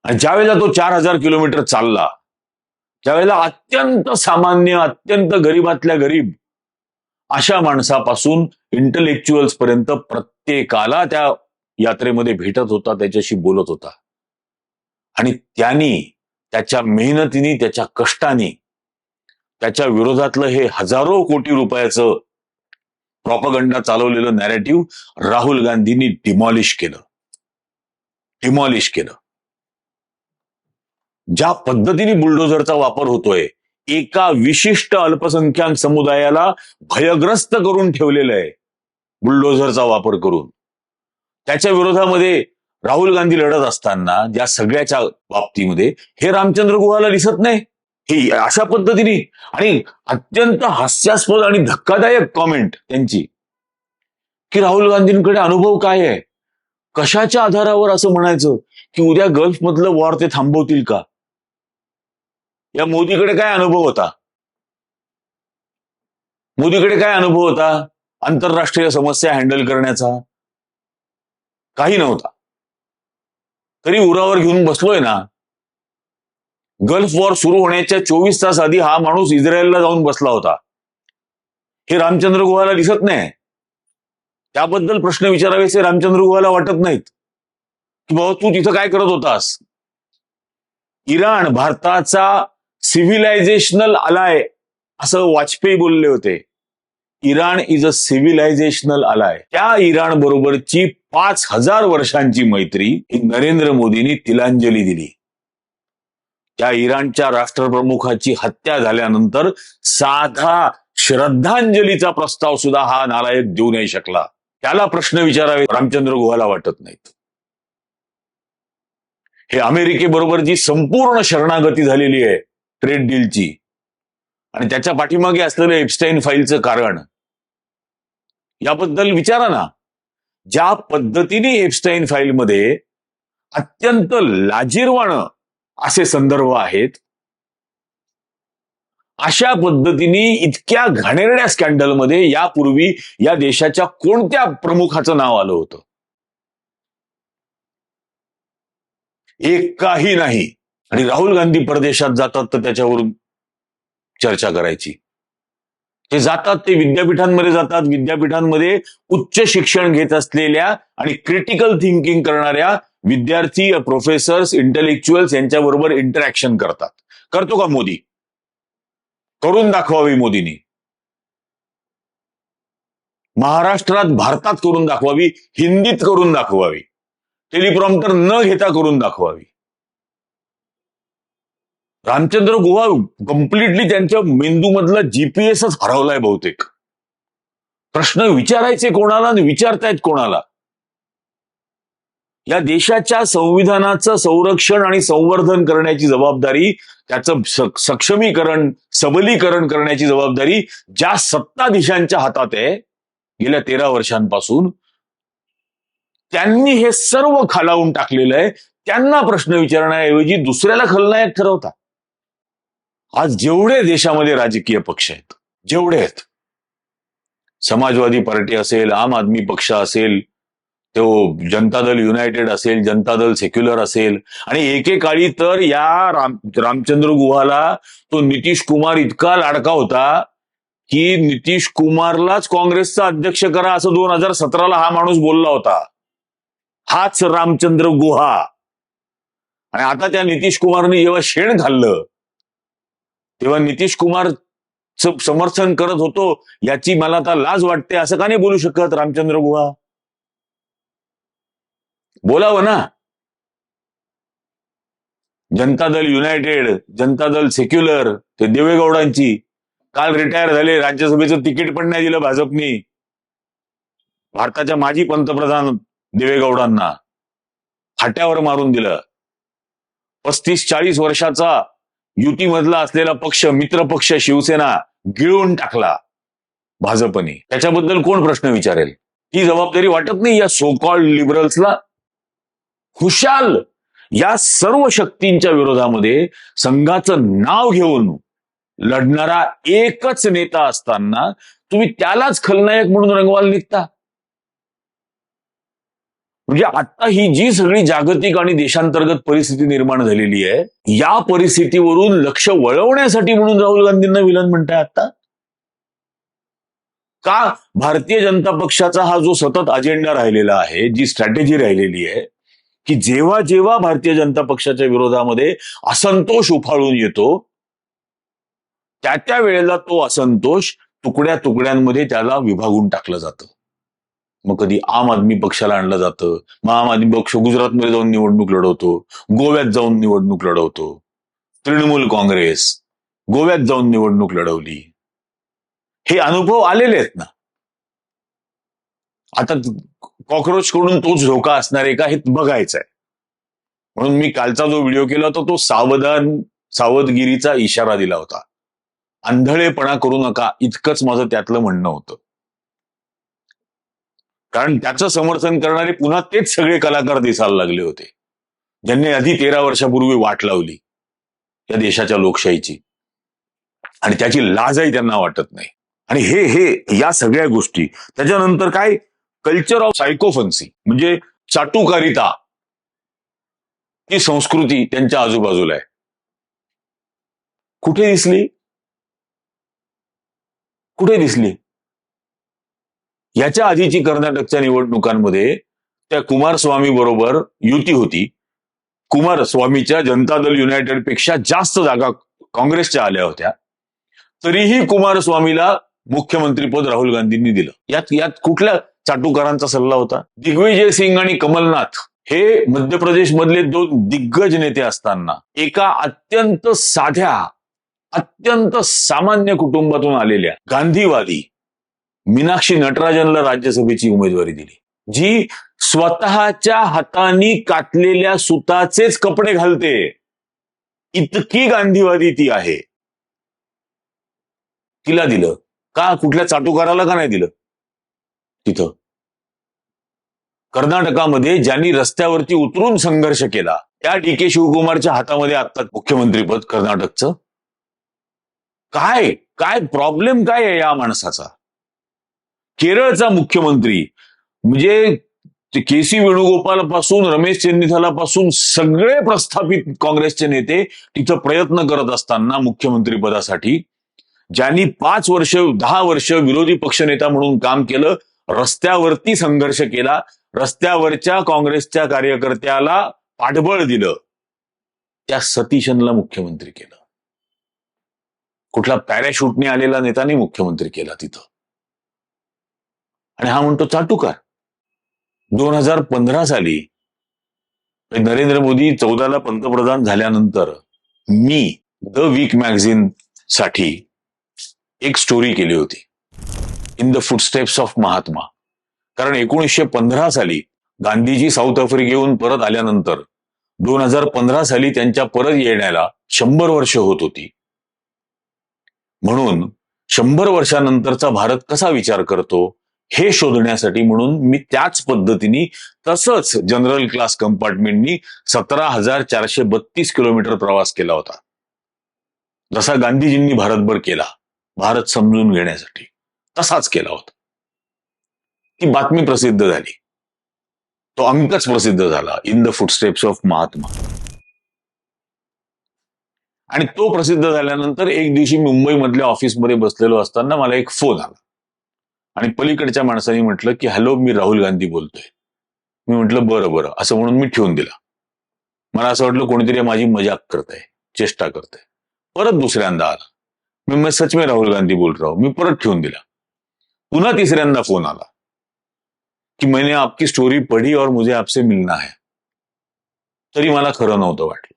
आणि ज्यावेळेला तो 4000 किलोमीटर चालला, त्यावेळेला अत्यंत सामान्य, अत्यंत गरीबातल्या गरीब अशा माणसापासून इंटलेक्च्युअल्स पर्यंत प्रत्येकाला त्या यात्रेमध्ये भेटत होता, त्याच्याशी बोलत होता. आणि त्यांनी त्याच्या मेहनतीने, त्याच्या कष्टाने त्याच्या विरोधातलं हे हजारो कोटी रुपयाचं प्रॉपगंडा चालवलेलं नॅरेटिव्ह राहुल गांधींनी डिमॉलिश केलं. ज्या पद्धतीने बुलडोझरचा वापर होतोय, एका विशिष्ट अल्पसंख्याक समुदायाला भयग्रस्त करून ठेवलेलं आहे बुलडोझरचा वापर करून. त्याच्या विरोधामध्ये राहुल गांधी लढत असताना या सगळ्याच्या बाबतीमध्ये हे रामचंद्र गुहाला दिसत नाही. हे अशा पद्धतीने आणि अत्यंत हास्यास्पद आणि धक्कादायक कॉमेंट त्यांची की राहुल गांधींकडे अनुभव काय आहे? कशाच्या आधारावर असं म्हणायचं की उद्या गल्फमधलं वॉर ते थांबवतील का? या मोदीकडे काय अनुभव होता? आंतरराष्ट्रीय समस्या हँडल करण्याचा? काही नव्हता. तरी उरावर घेऊन बसलोय ना. गल्फ वॉर सुरू होण्याच्या 24 तास आधी हा माणूस इस्रायलला जाऊन बसला होता. हे रामचंद्र गुहाला दिसत नाही. त्याबद्दल प्रश्न विचारावेसे रामचंद्र गुहाला वाटत नाहीत की बाबा तू तिथं काय करत होतास? इराण भारताचा सिव्हिलायझेशनल अलाय असं वाजपेयी बोलले होते. इराण इज अ सिव्हिलायझेशनल अलाय. त्या इराण बरोबरची 5000 वर्षांची मैत्री ही नरेंद्र मोदींनी तिलांजली दिली. त्या इराणच्या राष्ट्रप्रमुखाची हत्या झाल्यानंतर साधा श्रद्धांजलीचा प्रस्ताव सुद्धा हा नालायक देऊ नाही शकला. त्याला प्रश्न विचारावे रामचंद्र गुहाला वाटत नाहीत. हे अमेरिकेबरोबर जी संपूर्ण शरणागती झालेली आहे ट्रेड डीलची आणि त्याच्या पाठीमागे असलेलं एप्स्टाईन फाईलचं कारण, याबद्दल विचारा ना. ज्या पद्धतीने एप्स्टाईन फाईलमध्ये अत्यंत लाजिरवाणं असे संदर्भ आहेत, अशा पद्धतीने इतक्या घाणेरड्या स्कॅन्डलमध्ये यापूर्वी या देशाच्या कोणत्या प्रमुखाचं नाव आलं होतं? एक काही नाही. आणि राहुल गांधी परदेशात जातात तर त्याच्यावरून चर्चा करायची. ते जातात, ते विद्यापीठांमध्ये जातात, विद्यापीठांमध्ये उच्च शिक्षण घेत असलेल्या आणि क्रिटिकल थिंकिंग करणाऱ्या विद्यार्थी, प्रोफेसर्स, इंटेलेक्च्युअल्स यांच्याबरोबर इंटरॅक्शन करतात. करतो का मोदी? करून दाखवावी मोदींनी. महाराष्ट्रात, भारतात करून दाखवावी, हिंदीत करून दाखवावी, टेलिप्रॉम्प्टर न घेता करून दाखवावी. रामचंद्र गुहा कम्प्लिटली त्यांच्या मेंदूमधला जीपीएसच हरवलाय बहुतेक. प्रश्न विचारायचे कोणाला आणि विचारतायत कोणाला? या देशाच्या संविधानाचं संरक्षण आणि संवर्धन करण्याची जबाबदारी, त्याचं सक्षमीकरण, सबलीकरण करण्याची जबाबदारी ज्या सत्ताधीशांच्या हातात आहे गेल्या 13 वर्षांपासून, त्यांनी हे सर्व खालावून टाकलेलं आहे. त्यांना प्रश्न विचारण्याऐवजी दुसऱ्याला खलनायक ठरवतात. आज जेवढे देशामध्ये राजकीय पक्ष आहेत, जेवढे आहेत, समाजवादी पार्टी असेल, आम आदमी पक्ष असेल, तो जनता दल युनायटेड असेल, जनता दल सेक्युलर असेल, आणि एकेकाळी तर या रामचंद्र गुहाला तो नितीश कुमार इतका लाडका होता की नितीश कुमारलाच काँग्रेसचा अध्यक्ष करा असं 2017ला हा माणूस बोलला होता. हाच रामचंद्र गुहा. आणि आता त्या नितीश कुमारने जेव्हा शेण खाल्लं तेव्हा नितीश कुमारचं समर्थन करत होतो याची मला आता लाज वाटते, असं का नाही बोलू शकत रामचंद्र गुहा? बोलावं ना. जनता दल युनायटेड, जनता दल सेक्युलर, ते देवेगौडांची काल रिटायर झाले, राज्यसभेचं तिकीट पण नाही दिलं भाजपनी. भारताच्या माजी पंतप्रधान देवेगौडांना फाट्यावर मारून दिलं. 35-40 वर्षाचा युतीमधला असलेला पक्ष, मित्र पक्ष शिवसेना गिळून टाकला भाजपने. त्याच्याबद्दल कोण प्रश्न विचारेल? ही जबाबदारी वाटत नाही या सो कॉल्ड लिबरल्सला? खुशाल या सर्व शक्तींच्या विरोधामध्ये संघाचं नाव घेऊन लढणारा एकच नेता असताना तुम्ही त्यालाच खलनायक म्हणून रंगवायला निघता. म्हणजे आता ही जी सगळी जागतिक आणि देशांतर्गत परिस्थिती निर्माण झालेली आहे, या परिस्थितीवरून लक्ष वळवण्यासाठी म्हणून राहुल गांधींना विलन म्हणताय आता का? भारतीय जनता पक्षाचा हा जो सतत अजेंडा राहिलेला आहे, जी स्ट्रॅटेजी राहिलेली आहे, की जेव्हा जेव्हा भारतीय जनता पक्षाच्या विरोधामध्ये असंतोष उफाळून येतो त्या वेळेला तो असंतोष तुकड्या तुकड्यांमध्ये त्याला विभागून टाकलं जातं. मग कधी आम आदमी पक्षाला आणलं जातं, मग आम आदमी पक्ष गुजरातमध्ये जाऊन निवडणूक लढवतो, गोव्यात जाऊन निवडणूक लढवतो. तृणमूल काँग्रेस गोव्यात जाऊन निवडणूक लढवली. हे अनुभव आलेले आहेत ना. आता कॉक्रोच कडून तोच धोका असणार आहे का हे बघायचं आहे. म्हणून मी कालचा जो व्हिडिओ केला होता तो सावधगिरीचा इशारा दिला होता. आंधळेपणा करू नका इतकंच माझं त्यातलं म्हणणं होतं. कारण त्याचं समर्थन करणारे पुन्हा तेच सगळे कलाकार दिसायला लागले होते ज्यांनी आधी 13 वर्षापूर्वी वाट लावली या देशाच्या लोकशाहीची, आणि त्याची लाजही त्यांना वाटत नाही. आणि हे या सगळ्या गोष्टी, त्याच्यानंतर काय, कल्चर ऑफ सायकोफन्सी म्हणजे चाटुकारिता, ही संस्कृती त्यांच्या आजूबाजूला आहे. कुठे दिसली? कुठे दिसली? याच्या आधीची कर्नाटकच्या निवडणुकांमध्ये त्या कुमारस्वामी बरोबर युती होती. कुमारस्वामीच्या जनता दल युनायटेड पेक्षा जास्त जागा काँग्रेसच्या आल्या होत्या. तरीही कुमारस्वामीला मुख्यमंत्रीपद राहुल गांधींनी दिलं. यात कुठल्या चाटुकारांचा सल्ला होता? दिग्विजय सिंग आणि कमलनाथ हे मध्य प्रदेश मधले 2 दिग्गज नेते असताना एका अत्यंत साध्या, अत्यंत सामान्य कुटुंबातून आलेल्या गांधीवादी मीनाक्षी नटराजनला राज्यसभेची उमेदवारी दिली, जी स्वतःच्या हातांनी कातलेल्या सुताचेच कपडे घालते, इतकी गांधीवादी ती आहे. तिला दिलं का? कुठल्या चाटुकाराला का नाही दिलं? तिथं कर्नाटकामध्ये ज्यांनी रस्त्यावरती उतरून संघर्ष केला त्या डी.के. शिवकुमारच्या हातामध्ये आता मुख्यमंत्रीपद कर्नाटकचं. काय प्रॉब्लेम काय आहे या माणसाचा? केरळचा मुख्यमंत्री म्हणजे के.सी. वेणुगोपालपासून रमेश चेन्निथालापासून सगळे प्रस्थापित काँग्रेसचे नेते तिथं प्रयत्न करत असताना मुख्यमंत्री पदासाठी ज्यांनी 5 वर्ष 10 वर्ष विरोधी पक्षनेता म्हणून काम केलं, रस्त्यावरती संघर्ष केला, रस्त्यावरच्या काँग्रेसच्या कार्यकर्त्याला पाठबळ दिलं, त्या सतीशनला मुख्यमंत्री केलं. कुठला पॅराशूटने आलेला नेताने मुख्यमंत्री केला तिथं. आणि हा म्हणतो चाटुकार. 2015 साली नरेंद्र मोदी 14ला पंतप्रधान झाल्यानंतर मी द वीक मॅगझिन साठी एक स्टोरी केली होती, in the footsteps of Mahatma. कारण 1915 साली गांधीजी साऊथ आफ्रिकेहून परत आल्यानंतर 2015 साली त्यांच्या परत येण्याला 100 वर्ष होत होती. म्हणून 100 वर्षानंतरचा भारत कसा विचार करतो हे शोधण्यासाठी म्हणून मी त्याच पद्धतीने तसंच जनरल क्लास कंपार्टमेंटनी 17,432 किलोमीटर प्रवास केला होता, जसा गांधीजींनी भारतभर केला भारत समजून घेण्यासाठी, तसाच केला होता. ती बातमी प्रसिद्ध झाली, तो अंकच प्रसिद्ध झाला, in the footsteps of Mahatma. आणि तो प्रसिद्ध झाल्यानंतर एक दिवशी मुंबईमधल्या ऑफिसमध्ये बसलेलो असताना मला एक फोन आला आणि पलीकडच्या माणसाने म्हटलं की हॅलो, मी राहुल गांधी बोलतोय. मी म्हटलं बरं बरं असं म्हणून मी ठेवून दिला. मला असं वाटलं कोणीतरी माझी मजाक करतंय, चेष्टा करतंय. परत दुसऱ्यांदा आला, मी सच में राहुल गांधी बोल रहा हूं. मी परत ठेवून दिला. पुन्हा तिसऱ्यांदा फोन आला की मैंने आपकी स्टोरी पढ़ी और मुझे आपसे मिलना है. तरी मला खरं नव्हतं वाटलं.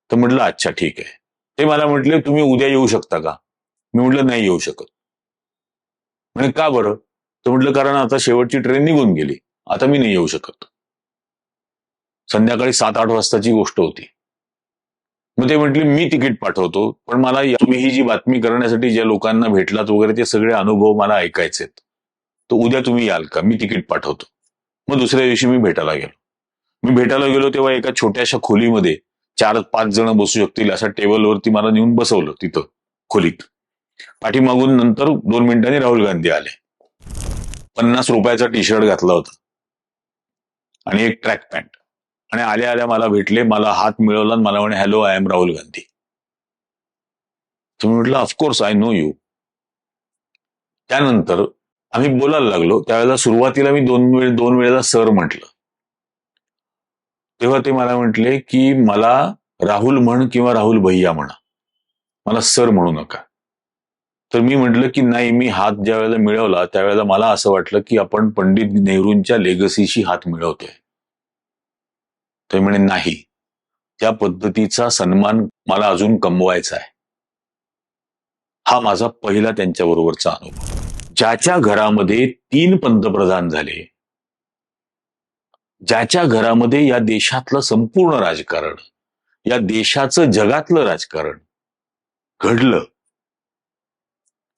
तर म्हटलं अच्छा ठीक आहे. ते मला म्हटले तुम्ही उद्या येऊ शकता का? मी म्हटलं नाही येऊ शकत. म्हणजे का बरं? तर म्हटलं कारण आता शेवटची ट्रेन निघून गेली, आता मी नाही येऊ शकत. संध्याकाळी 7-8 वाजताची गोष्ट होती. मग ते म्हटले मी तिकीट पाठवतो, पण मला तुम्ही ही जी बातमी करण्यासाठी ज्या लोकांना भेटलात वगैरे ते सगळे अनुभव मला ऐकायचेत. तर उद्या तुम्ही याल का? मी तिकीट पाठवतो. मग दुसऱ्या दिवशी मी भेटायला गेलो. मी भेटायला गेलो तेव्हा एका छोट्याशा खोलीमध्ये 4-5 जण बसू शकतील अशा टेबलवरती मला नेऊन बसवलं तिथं खोलीत. पाठीमागून नंतर 2 मिनिटांनी राहुल गांधी आले. 50 रुपयाचा टी शर्ट घातला होता आणि एक ट्रॅक पॅन्ट. आणि आल्या आल्या मला भेटले, मला हात मिळवला, मला म्हणे hello I am Rahul Gandhi. तुम्ही म्हटलं ऑफकोर्स आय नो यू. त्यानंतर आम्ही बोलायला लागलो. त्यावेळेला सुरुवातीला मी 2 वेळेला सर म्हटलं. तेव्हा ते मला म्हटले की मला राहुल म्हण किंवा राहुल भैया म्हणा, मला सर म्हणू नका. तर मी म्हटलं की नाही, मी हात ज्या वेळेला मिळवला त्यावेळेला मला असं वाटलं की आपण पंडित नेहरूंच्या लेगसीशी हात मिळवतोय. ते म्हणे नाही, त्या पद्धतीचा सन्मान मला अजून कमवायचा आहे. हा माझा पहिला त्यांच्याबरोबरचा अनुभव. ज्याच्या घरामध्ये 3 पंतप्रधान झाले, ज्याच्या घरामध्ये या देशातलं संपूर्ण राजकारण, या देशाचं जगातलं राजकारण घडलं,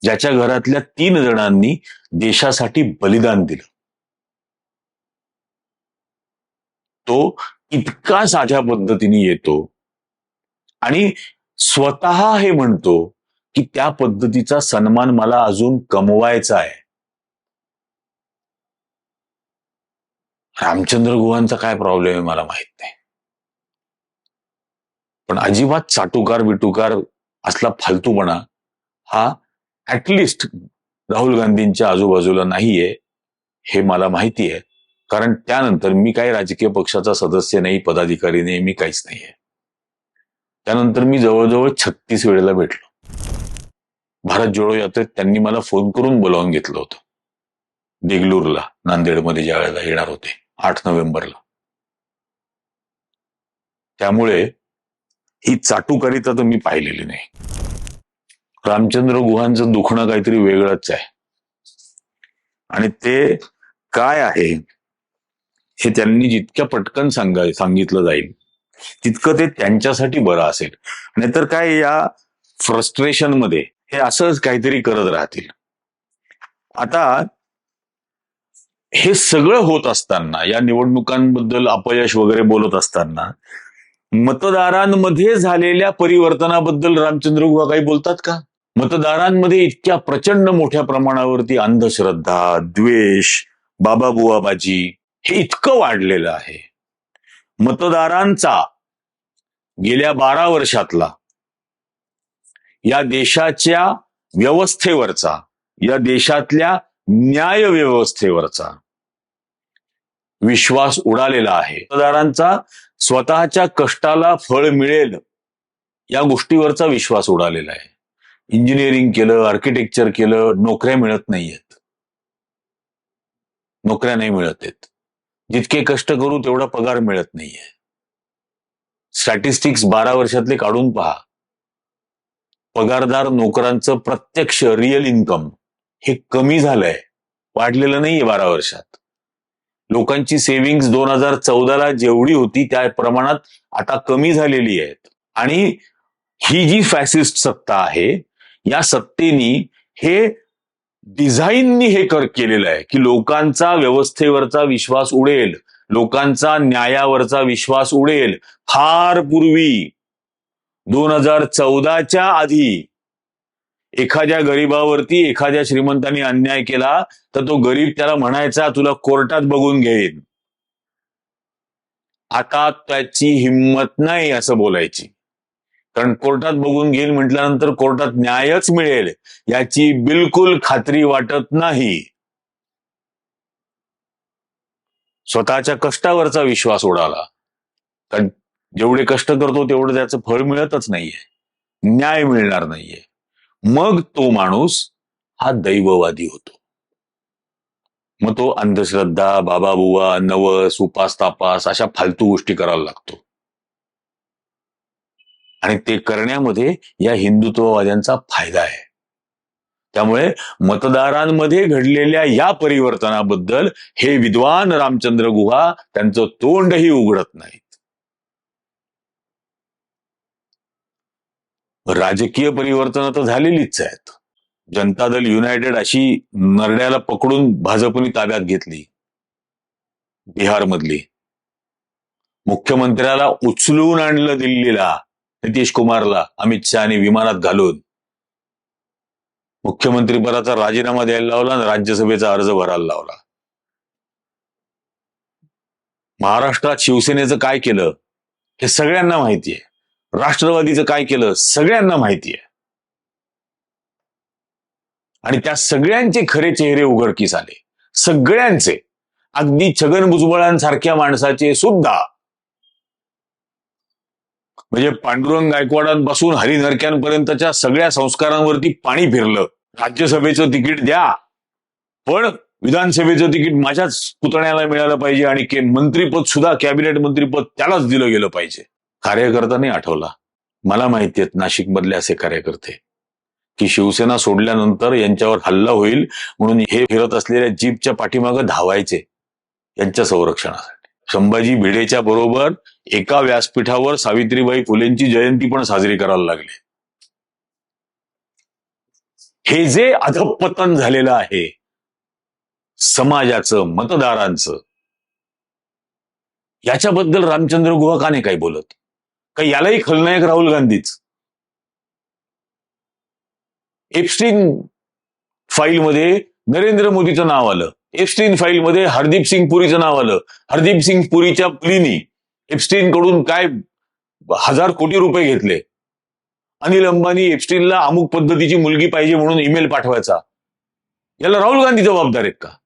ज्याच्या घरातल्या 3 जणांनी देशासाठी बलिदान दिलं, तो इतका साध्या पद्धतीने येतो आणि स्वतः हे म्हणतो की त्या पद्धतीचा सन्मान मला अजून कमवायचा आहे. रामचंद्र गुहांचा काय प्रॉब्लेम आहे मला माहित नाही, पण अजिबात चाटुकार बिटुकार असला फालतूपणा हा ऍटलिस्ट राहुल गांधींच्या आजूबाजूला नाहीये हे मला माहिती आहे. कारण त्यानंतर मी काही राजकीय पक्षाचा सदस्य नाही, पदाधिकारी नाही, मी काहीच नाहीये. त्यानंतर मी जवळजवळ 36 वेळेला भेटलो. भारत जोडो यात्रेत त्यांनी मला फोन करून बोलावून घेतलं होतं देगलूरला, नांदेडमध्ये ज्या वेळेला येणार होते 8 नोव्हेंबरला. त्यामुळे ही चाटुकारिता तर मी पाहिलेली नाही. रामचंद्र गुहांचं दुखणं काहीतरी वेगळंच आहे आणि ते काय आहे हे त्यांनी जितक्या पटकन सांगितलं जाईल तितकं ते त्यांच्यासाठी बरं असेल. नाहीतर काय या फ्रस्ट्रेशन मध्ये हे असंच काहीतरी करत राहतील. आता हे सगळं होत असताना, या निवडणुकांबद्दल अपयश वगैरे बोलत असताना, मतदारांमध्ये झालेल्या परिवर्तनाबद्दल रामचंद्र गुहा काही बोलतात का? मतदारांमध्ये इतक्या प्रचंड मोठ्या प्रमाणावरती अंधश्रद्धा, द्वेष, बाबाबुवाबाजी हे इतकं वाढलेलं आहे. मतदारांचा गेल्या 12 वर्षातला या देशाच्या व्यवस्थेवरचा, या देशातल्या न्याय व्यवस्थेवरचा विश्वास उडालेला आहे. मतदारांचा स्वतःच्या कष्टाला फळ मिळेल या गोष्टीवरचा विश्वास उडालेला आहे. इंजिनिअरिंग केलं, आर्किटेक्चर केलं, नोकऱ्या मिळत नाहीयेत. नोकऱ्या नाही मिळत आहेत. जितके कष्ट करू तेवढा पगार मिळत नाहीये. स्टॅटिस्टिक्स 12 वर्षातले काढून पहा. पगारदार नोकरांचं प्रत्यक्ष रिअल इन्कम हे कमी झालंय, वाढलेलं नाहीये 12 वर्षात. लोकांची सेव्हिंग्ज 2014ला जेवढी होती त्या प्रमाणात आता कमी झालेली आहेत. आणि ही जी फॅसिस्ट सत्ता आहे, या सत्तेनी हे डिझाईननी हे केलेलं आहे की लोकांचा व्यवस्थेवरचा विश्वास उडेल, लोकांचा न्यायावरचा विश्वास उडेल. फार पूर्वी 2014च्या आधी एखाद्या गरीबावरती एखाद्या श्रीमंतांनी अन्याय केला तर तो गरीब त्याला म्हणायचा, तुला कोर्टात बघून घेईन. आता त्याची हिंमत नाही असं बोलायची, कारण कोर्टात बघून घेईल म्हटल्यानंतर कोर्टात न्यायच मिळेल याची बिलकुल खात्री वाटत नाही. स्वतःच्या कष्टावरचा विश्वास उडाला, कारण जेवढे कष्ट करतो तेवढं त्याचं फळ मिळतच नाहीये, न्याय मिळणार नाहीये. मग तो माणूस हा दैववादी होतो. मग तो अंधश्रद्धा, बाबाबुवा, नवस, उपास तापास अशा फालतू गोष्टी करायला लागतो. आणि ते करण्यामध्ये या हिंदुत्ववाद्यांचा फायदा आहे. त्यामुळे मतदारांमध्ये घडलेल्या या परिवर्तनाबद्दल हे विद्वान रामचंद्र गुहा त्यांचं तोंडही उघडत नाहीत. राजकीय परिवर्तन तर झालेलीच आहेत. जनता दल युनायटेड अशी नरड्याला पकडून भाजपने ताब्यात घेतली बिहारमधली. मुख्यमंत्र्याला उचलून आणलं दिल्लीला, नितीश कुमारला अमित शहाने विमानात घालून. मुख्यमंत्रीपदाचा राजीनामा द्यायला लावला आणि राज्यसभेचा अर्ज भरायला लावला. महाराष्ट्रात शिवसेनेचं काय केलं हे सगळ्यांना माहितीये. राष्ट्रवादीचं काय केलं सगळ्यांना माहितीये. आणि त्या सगळ्यांचे खरे चेहरे उघडकीस आले. सगळ्यांचे, अगदी छगन भुजबळांसारख्या माणसाचे सुद्धा. म्हणजे पांडुरंग गायकवाडांपासून हरिनरक्यांपर्यंतच्या सगळ्या संस्कारांवरती पाणी फिरलं. राज्यसभेचं तिकीट द्या, पण विधानसभेचं तिकीट माझ्याच पुतण्याला मिळालं पाहिजे आणि मंत्रीपद सुद्धा, कॅबिनेट मंत्रीपद त्यालाच दिलं गेलं पाहिजे. कार्यकर्ता नाही आठवला. मला माहिती आहेत नाशिक मधले असे कार्यकर्ते की शिवसेना सोडल्यानंतर यांच्यावर हल्ला होईल म्हणून हे फिरत असलेल्या जीपच्या पाठीमागं धावायचे यांच्या संरक्षणासाठी. संभाजी भिडेच्या बरोबर एका व्यासपीठावर सावित्रीबाई फुलेंची जयंती पण साजरी करायला लागली. हे जे अधःपतन झालेलं आहे समाजाचं, मतदारांचं, याच्याबद्दल रामचंद्र गुहा का नाही काही बोलत? का यालाही खलनायक राहुल गांधीच? एप्स्टीन फाईलमध्ये नरेंद्र मोदीचं नाव आलं. एप्स्टीन फाईलमध्ये हरदीप सिंग पुरीचं नाव आलं. हरदीप सिंग पुरीच्या मुलीनी एप्स्टीन कडून काय 1000 कोटी रुपये घेतले. अनिल अंबानी एप्स्टीनला अमुक पद्धतीची मुलगी पाहिजे म्हणून ईमेल पाठवायचा. याला राहुल गांधी जबाबदार आहेत का?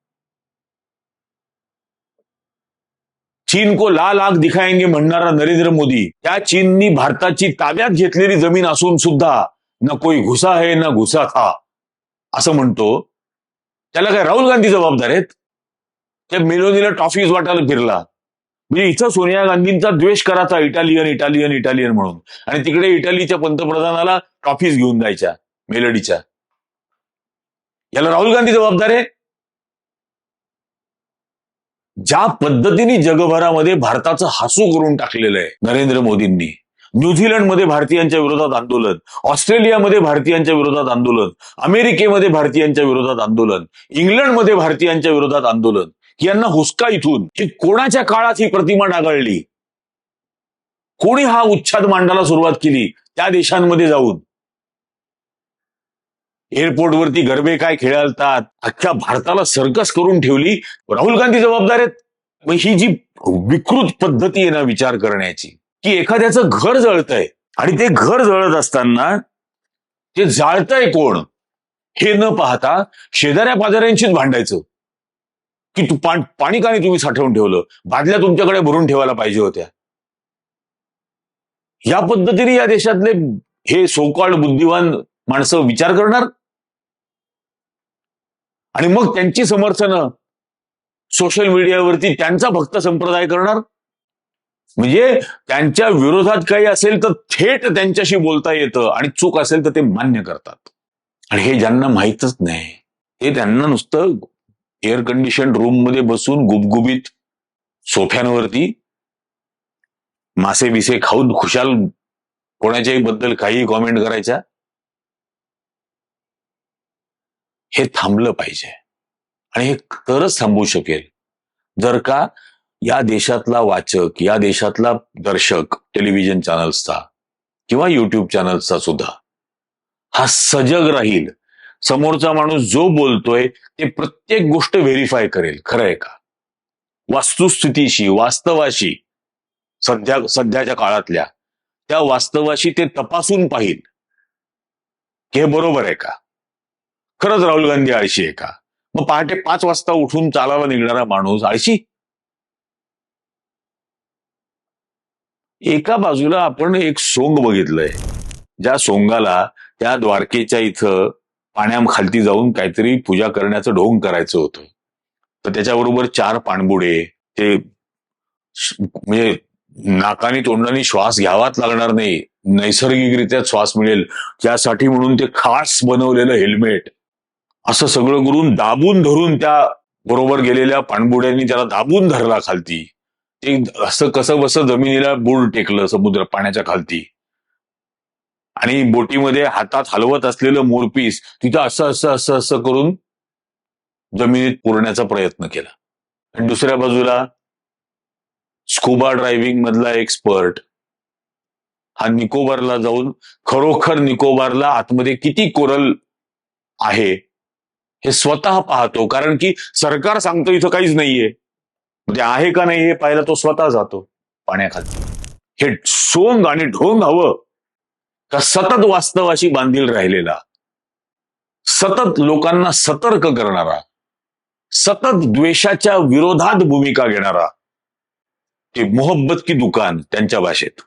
चीन को लाल आग दिखाएंगे म्हणणारा नरेंद्र मोदी, त्या चीननी भारताची ताब्यात घेतलेली जमीन असून सुद्धा ना कोई घुसा है ना घुसा था असं म्हणतो. त्याला काय राहुल गांधी जबाबदार आहेत? त्या मेलोनीला टॉफीज वाटायला फिरला. म्हणजे इथं सोनिया गांधींचा द्वेष करायचा, इटालियन इटालियन इटालियन म्हणून, आणि तिकडे इटालीच्या पंतप्रधानाला टॉफीज घेऊन जायच्या मेलडीच्या. याला राहुल गांधी जबाबदार आहे? ज्या पद्धतीने जगभरामध्ये भारताचं हसू करून टाकलेलं आहे नरेंद्र मोदींनी. न्यूझीलंडमध्ये भारतीयांच्या विरोधात आंदोलन, ऑस्ट्रेलियामध्ये भारतीयांच्या विरोधात आंदोलन, अमेरिकेमध्ये भारतीयांच्या विरोधात आंदोलन, इंग्लंडमध्ये भारतीयांच्या विरोधात आंदोलन. यांना हुसका इथून की कोणाच्या काळात ही प्रतिमा डागाळली, कोणी हा उच्छाद मांडायला सुरुवात केली त्या देशांमध्ये जाऊन. एअरपोर्टवरती गरबे काय खेळतात, अख्ख्या भारताला सर्कस करून ठेवली. राहुल गांधी जबाबदार आहेत? मग ही जी विकृत पद्धती आहे ना विचार करण्याची, की एखाद्याचं घर जळतंय आणि ते घर जळत असताना ते जाळतंय कोण हे न पाहता शेजाऱ्या पाजाऱ्यांशीच भांडायचं की तू पाणी का नाही तुम्ही साठवून ठेवलं, बादल्या तुमच्याकडे भरून ठेवायला पाहिजे होत्या. या पद्धतीने या देशातले हे सोकॉल्ड बुद्धिवान माणसं विचार करणार आणि मग त्यांची समर्थनं सोशल मीडियावरती त्यांचा भक्त संप्रदाय करणार. म्हणजे त्यांच्या विरोधात काही असेल तर थेट त्यांच्याशी बोलता येतं आणि चूक असेल तर ते मान्य करतात. आणि हे ज्यांना माहीतच नाही हे त्यांना नुसतं एअर कंडिशन रूम मध्ये बसून गुबगुबीत सोफ्यांवरती मासे बिसे खाऊन खुशाल कोणाच्याही बद्दल काही कॉमेंट करायच्या, हे थांबलं पाहिजे. आणि हे तरच थांबू शकेल जर का या देशातला वाचक, या देशातला दर्शक टेलिव्हिजन चॅनल्सचा किंवा युट्यूब चॅनल्सचा सुद्धा हा सजग राहील. समोरचा माणूस जो बोलतोय ते प्रत्येक गोष्ट व्हेरीफाय करेल, खरं आहे का, वस्तुस्थितीशी, वास्तवाशी, सध्याच्या काळातल्या त्या वास्तवाशी ते तपासून पाहिल की हे बरोबर आहे का, खरंच राहुल गांधी आळशी आहे का. मग पहाटे 5 वाजता उठून चालायला निघणारा माणूस आळशी. एका बाजूला आपण एक सोंग बघितलंय, ज्या सोंगाला त्या द्वारकेच्या इथं पाण्याखालती जाऊन काहीतरी पूजा करण्याचं ढोंग करायचं होतं. तर त्याच्याबरोबर 4 पाणबुडे, ते म्हणजे नाकानी तोंडाने श्वास घ्यावाच लागणार नाही, नैसर्गिकरित्या श्वास मिळेल त्यासाठी म्हणून ते खास बनवलेलं हेल्मेट, असं सगळं करून दाबून धरून त्या बरोबर गेलेल्या पाणबुड्यांनी त्याला दाबून धरला खालती. ते असं कसं बसं जमिनीला बुड टेकलं समुद्र पाण्याच्या खालती. आणि बोटीमध्ये हातात हलवत असलेलं मोरपीस तिथं असं असं असं असं करून जमिनीत पुरण्याचा प्रयत्न केला. आणि दुसऱ्या बाजूला स्कुबा ड्रायव्हिंग मधला एक्सपर्ट हा निकोबारला जाऊन खरोखर निकोबारला आतमध्ये किती कोरल आहे हे स्वतः पाहतो, कारण की सरकार सांगतो इथं काहीच नाहीये, म्हणजे आहे का नाही हे पाहायला तो स्वतः जातो पाण्याखाली. हे सोंग आणि ढोंग हवं का सतत वास्तवाशी बांधील राहिलेला, सतत लोकांना सतर्क करणारा, सतत द्वेषाच्या विरोधात भूमिका घेणारा, ते मोहब्बत की दुकान त्यांच्या भाषेत,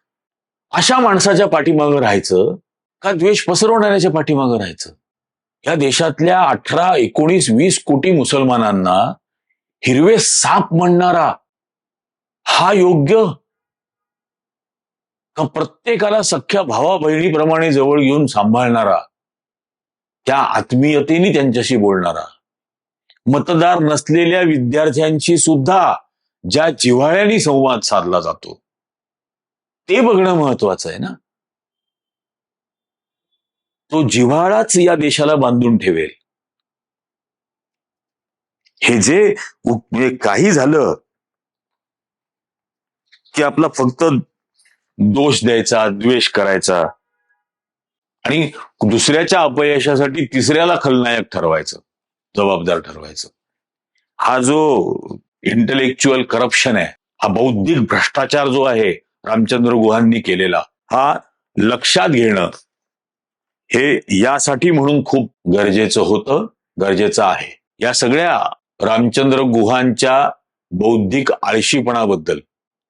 अशा माणसाच्या पाठीमागं राहायचं का द्वेष पसरवणाऱ्याच्या पाठीमागं राहायचं. या देशातल्या 18, 19, 20 कोटी मुसलमानांना हिरवे साप म्हणणारा हा योग्य का प्रत्येकाला सख्या भावा बहिणीप्रमाणे जवळ घेऊन सांभाळणारा, त्या आत्मीयतेने त्यांच्याशी बोलणारा, मतदार नसलेल्या विद्यार्थ्यांशी सुद्धा ज्या जिव्हाळ्याने संवाद साधला जातो ते बघणं महत्वाचं आहे ना. तो जिव्हाळाच या देशाला बांधून ठेवेल. हे जे काही झालं की आपला फक्त दोष द्यायचा, द्वेष करायचा आणि दुसऱ्याच्या अपयशासाठी तिसऱ्याला खलनायक ठरवायचं, जबाबदार ठरवायचं, हा जो इंटेलेक्च्युअल करप्शन आहे, हा बौद्धिक भ्रष्टाचार जो आहे रामचंद्र गुहांनी केलेला, हा लक्षात घेणं हे यासाठी म्हणून खूप गरजेचं होतं, गरजेचं आहे. या सगळ्या रामचंद्र गुहांच्या बौद्धिक आळशीपणाबद्दल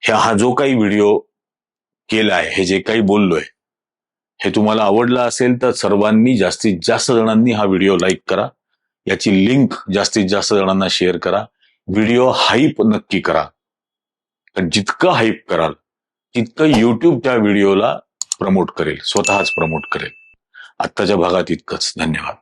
हा जो काही व्हिडिओ केलाय, हे जे काही बोललोय, हे तुम्हाला आवडलं असेल तर सर्वांनी, जास्तीत जास्त जणांनी हा व्हिडिओ लाईक करा, याची लिंक जास्तीत जास्त जणांना शेअर करा, व्हिडिओ हाईप नक्की करा. जितकं हाईप कराल तितकं युट्यूब त्या व्हिडिओला प्रमोट करेल, स्वतःच प्रमोट करेल. आत्ताच्या भागात इतकंच. धन्यवाद.